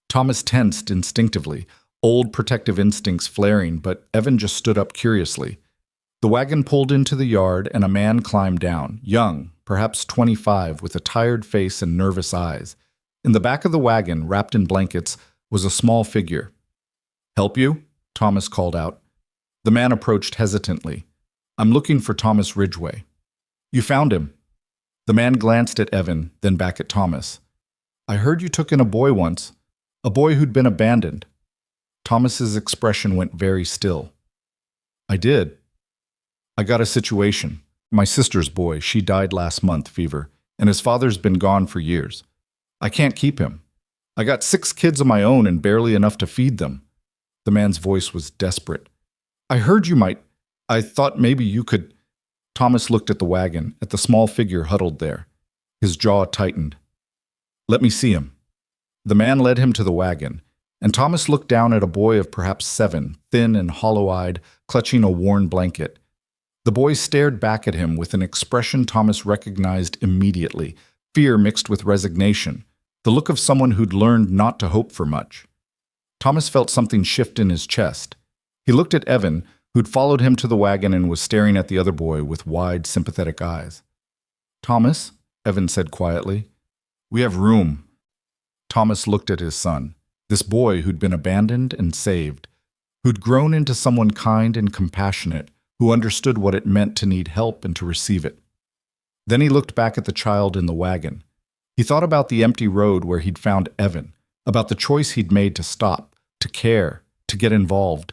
Thomas tensed instinctively, old protective instincts flaring, but Evan just stood up curiously. The wagon pulled into the yard and a man climbed down, young, perhaps 25, with a tired face and nervous eyes. In the back of the wagon, wrapped in blankets, was a small figure. "Help you?" Thomas called out. The man approached hesitantly. "I'm looking for Thomas Ridgway." "You found him." The man glanced at Evan, then back at Thomas. "I heard you took in a boy once, a boy who'd been abandoned." Thomas's expression went very still. "I did. I got a situation. My sister's boy, she died last month, fever, and his father's been gone for years. I can't keep him. I got 6 kids of my own and barely enough to feed them." The man's voice was desperate. "I heard you might. I thought maybe you could." Thomas looked at the wagon, at the small figure huddled there. His jaw tightened. "Let me see him." The man led him to the wagon, and Thomas looked down at a boy of perhaps 7, thin and hollow-eyed, clutching a worn blanket. The boy stared back at him with an expression Thomas recognized immediately, fear mixed with resignation, the look of someone who'd learned not to hope for much. Thomas felt something shift in his chest. He looked at Evan, who'd followed him to the wagon and was staring at the other boy with wide, sympathetic eyes. "Thomas," Evan said quietly, "we have room." Thomas looked at his son, this boy who'd been abandoned and saved, who'd grown into someone kind and compassionate, who understood what it meant to need help and to receive it. Then he looked back at the child in the wagon. He thought about the empty road where he'd found Evan, about the choice he'd made to stop, to care, to get involved.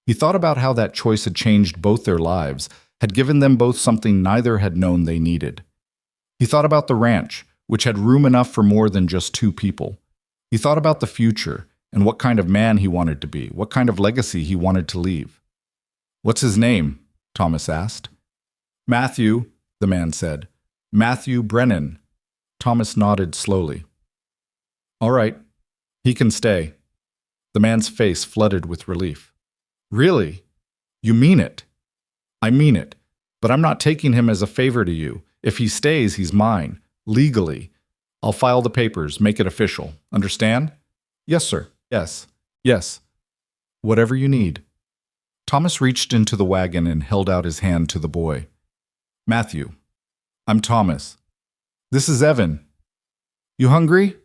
He thought about how that choice had changed both their lives, had given them both something neither had known they needed. He thought about the ranch, which had room enough for more than just 2 people. He thought about the future and what kind of man he wanted to be, what kind of legacy he wanted to leave. "What's his name?" Thomas asked. "Matthew," the man said. "Matthew Brennan." Thomas nodded slowly. "All right, he can stay." The man's face flooded with relief. "Really? You mean it?" "I mean it, but I'm not taking him as a favor to you. If he stays, he's mine, legally. I'll file the papers, make it official. Understand?" "Yes, sir. Yes. Yes." "Whatever you need." Thomas reached into the wagon and held out his hand to the boy. "Matthew, I'm Thomas. This is Evan. You hungry?"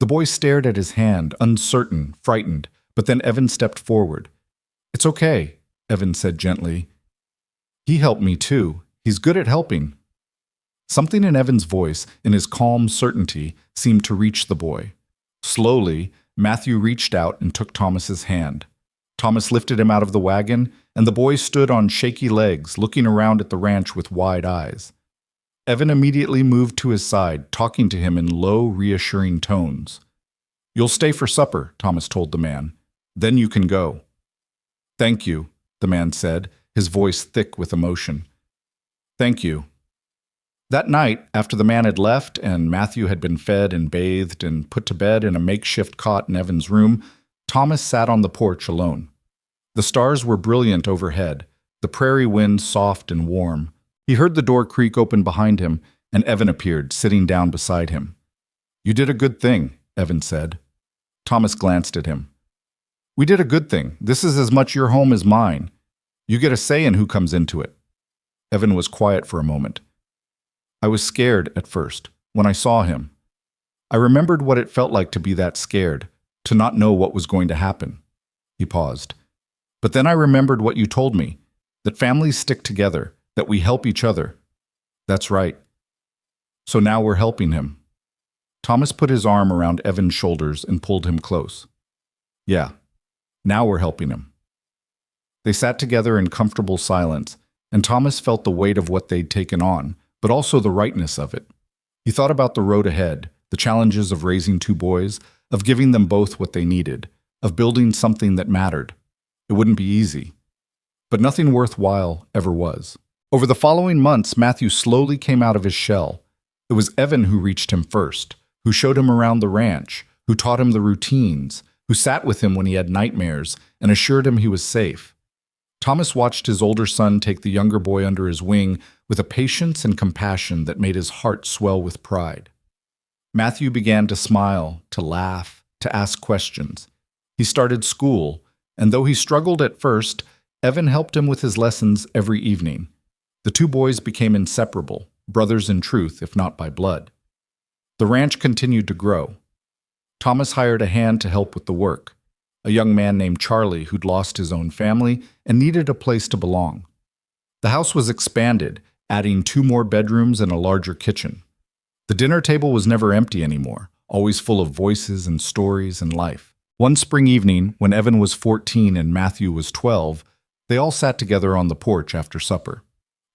The boy stared at his hand, uncertain, frightened, but then Evan stepped forward. "It's okay," Evan said gently. "He helped me too. He's good at helping." Something in Evan's voice, in his calm certainty, seemed to reach the boy. Slowly, Matthew reached out and took Thomas's hand. Thomas lifted him out of the wagon, and the boy stood on shaky legs, looking around at the ranch with wide eyes. Evan immediately moved to his side, talking to him in low, reassuring tones. "You'll stay for supper," Thomas told the man. "Then you can go." "Thank you," the man said, his voice thick with emotion. "Thank you." That night, after the man had left and Matthew had been fed and bathed and put to bed in a makeshift cot in Evan's room, Thomas sat on the porch alone. The stars were brilliant overhead, the prairie wind soft and warm. He heard the door creak open behind him, and Evan appeared, sitting down beside him. "You did a good thing," Evan said. Thomas glanced at him. "We did a good thing. This is as much your home as mine. You get a say in who comes into it." Evan was quiet for a moment. "I was scared at first, when I saw him. I remembered what it felt like to be that scared, to not know what was going to happen." He paused. "But then I remembered what you told me, that families stick together, that we help each other." "That's right. So now we're helping him." Thomas put his arm around Evan's shoulders and pulled him close. "Yeah, now we're helping him." They sat together in comfortable silence, and Thomas felt the weight of what they'd taken on, but also the rightness of it. He thought about the road ahead, the challenges of raising 2 boys, of giving them both what they needed, of building something that mattered. It wouldn't be easy. But nothing worthwhile ever was. Over the following months, Matthew slowly came out of his shell. It was Evan who reached him first, who showed him around the ranch, who taught him the routines, who sat with him when he had nightmares and assured him he was safe. Thomas watched his older son take the younger boy under his wing with a patience and compassion that made his heart swell with pride. Matthew began to smile, to laugh, to ask questions. He started school, and though he struggled at first, Evan helped him with his lessons every evening. The two boys became inseparable, brothers in truth, if not by blood. The ranch continued to grow. Thomas hired a hand to help with the work, a young man named Charlie who'd lost his own family and needed a place to belong. The house was expanded, adding 2 more bedrooms and a larger kitchen. The dinner table was never empty anymore, always full of voices and stories and life. One spring evening, when Evan was 14 and Matthew was 12, they all sat together on the porch after supper.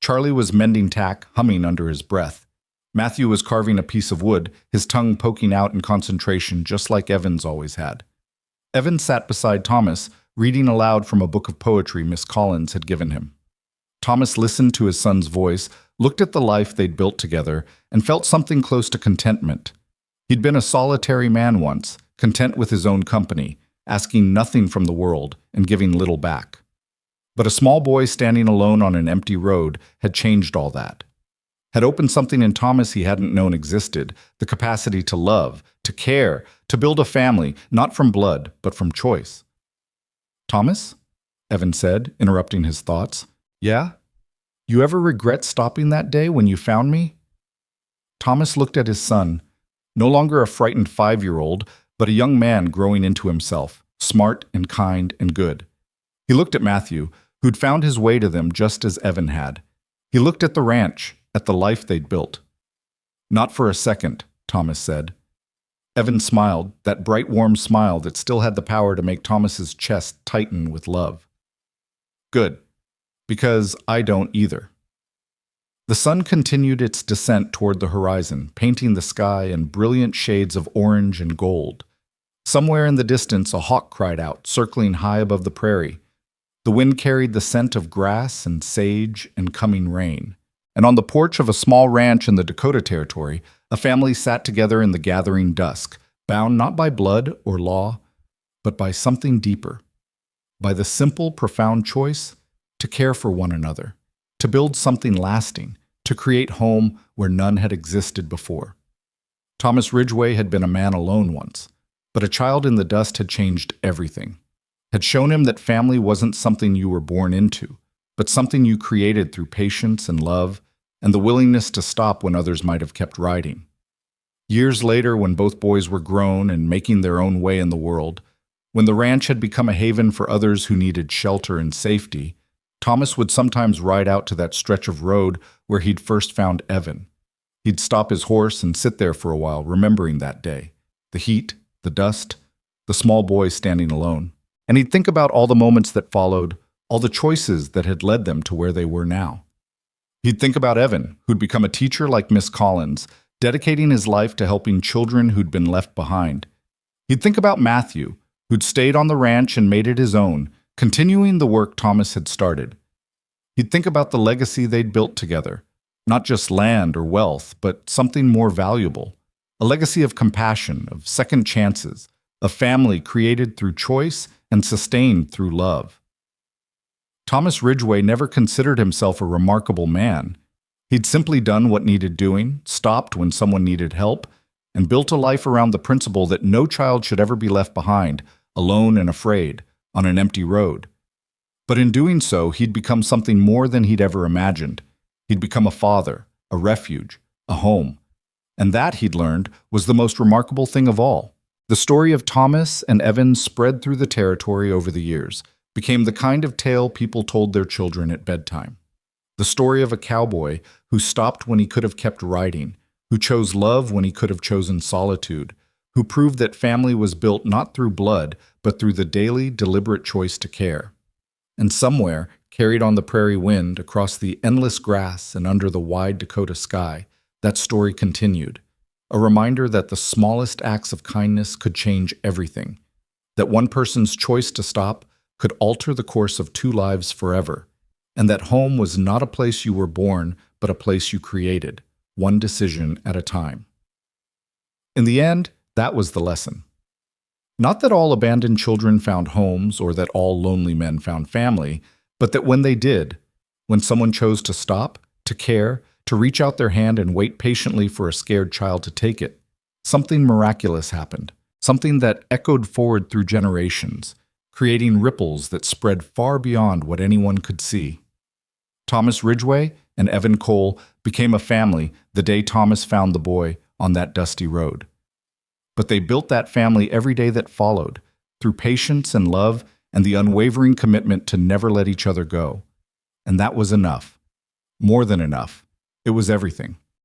Charlie was mending tack, humming under his breath. Matthew was carving a piece of wood, his tongue poking out in concentration just like Evan's always had. Evan sat beside Thomas, reading aloud from a book of poetry Miss Collins had given him. Thomas listened to his son's voice, looked at the life they'd built together, and felt something close to contentment. He'd been a solitary man once, content with his own company, asking nothing from the world and giving little back. But a small boy standing alone on an empty road had changed all that. Had opened something in Thomas he hadn't known existed, the capacity to love, to care, to build a family, not from blood, but from choice. "Thomas?" Evan said, interrupting his thoughts. "Yeah? You ever regret stopping that day when you found me?" Thomas looked at his son, no longer a frightened 5-year-old, but a young man growing into himself, smart and kind and good. He looked at Matthew, who'd found his way to them just as Evan had. He looked at the ranch, at the life they'd built. "Not for a second," Thomas said. Evan smiled, that bright, warm smile that still had the power to make Thomas's chest tighten with love. "Good, because I don't either." The sun continued its descent toward the horizon, painting the sky in brilliant shades of orange and gold. Somewhere in the distance, a hawk cried out, circling high above the prairie. The wind carried the scent of grass and sage and coming rain. And on the porch of a small ranch in the Dakota Territory, a family sat together in the gathering dusk, bound not by blood or law, but by something deeper, by the simple, profound choice to care for one another, to build something lasting, to create home where none had existed before. Thomas Ridgway had been a man alone once, but a child in the dust had changed everything, had shown him that family wasn't something you were born into, but something you created through patience and love and the willingness to stop when others might have kept riding. Years later, when both boys were grown and making their own way in the world, when the ranch had become a haven for others who needed shelter and safety, Thomas would sometimes ride out to that stretch of road where he'd first found Evan. He'd stop his horse and sit there for a while, remembering that day, the heat, the dust, the small boy standing alone. And he'd think about all the moments that followed, all the choices that had led them to where they were now. He'd think about Evan, who'd become a teacher like Miss Collins, dedicating his life to helping children who'd been left behind. He'd think about Matthew, who'd stayed on the ranch and made it his own, continuing the work Thomas had started. He'd think about the legacy they'd built together, not just land or wealth, but something more valuable, a legacy of compassion, of second chances, a family created through choice and sustained through love. Thomas Ridgway never considered himself a remarkable man. He'd simply done what needed doing, stopped when someone needed help, and built a life around the principle that no child should ever be left behind, alone and afraid, on an empty road. But in doing so, he'd become something more than he'd ever imagined. He'd become a father, a refuge, a home. And that, he'd learned, was the most remarkable thing of all. The story of Thomas and Evan spread through the territory over the years, became the kind of tale people told their children at bedtime. The story of a cowboy who stopped when he could have kept riding, who chose love when he could have chosen solitude, who proved that family was built not through blood, but through the daily, deliberate choice to care. And somewhere, carried on the prairie wind, across the endless grass and under the wide Dakota sky, that story continued, a reminder that the smallest acts of kindness could change everything, that one person's choice to stop could alter the course of two lives forever, and that home was not a place you were born, but a place you created, one decision at a time. In the end, that was the lesson. Not that all abandoned children found homes or that all lonely men found family, but that when they did, when someone chose to stop, to care, to reach out their hand and wait patiently for a scared child to take it, something miraculous happened, something that echoed forward through generations, creating ripples that spread far beyond what anyone could see. Thomas Ridgway and Evan Cole became a family the day Thomas found the boy on that dusty road. But they built that family every day that followed, through patience and love and the unwavering commitment to never let each other go. And that was enough. More than enough. It was everything.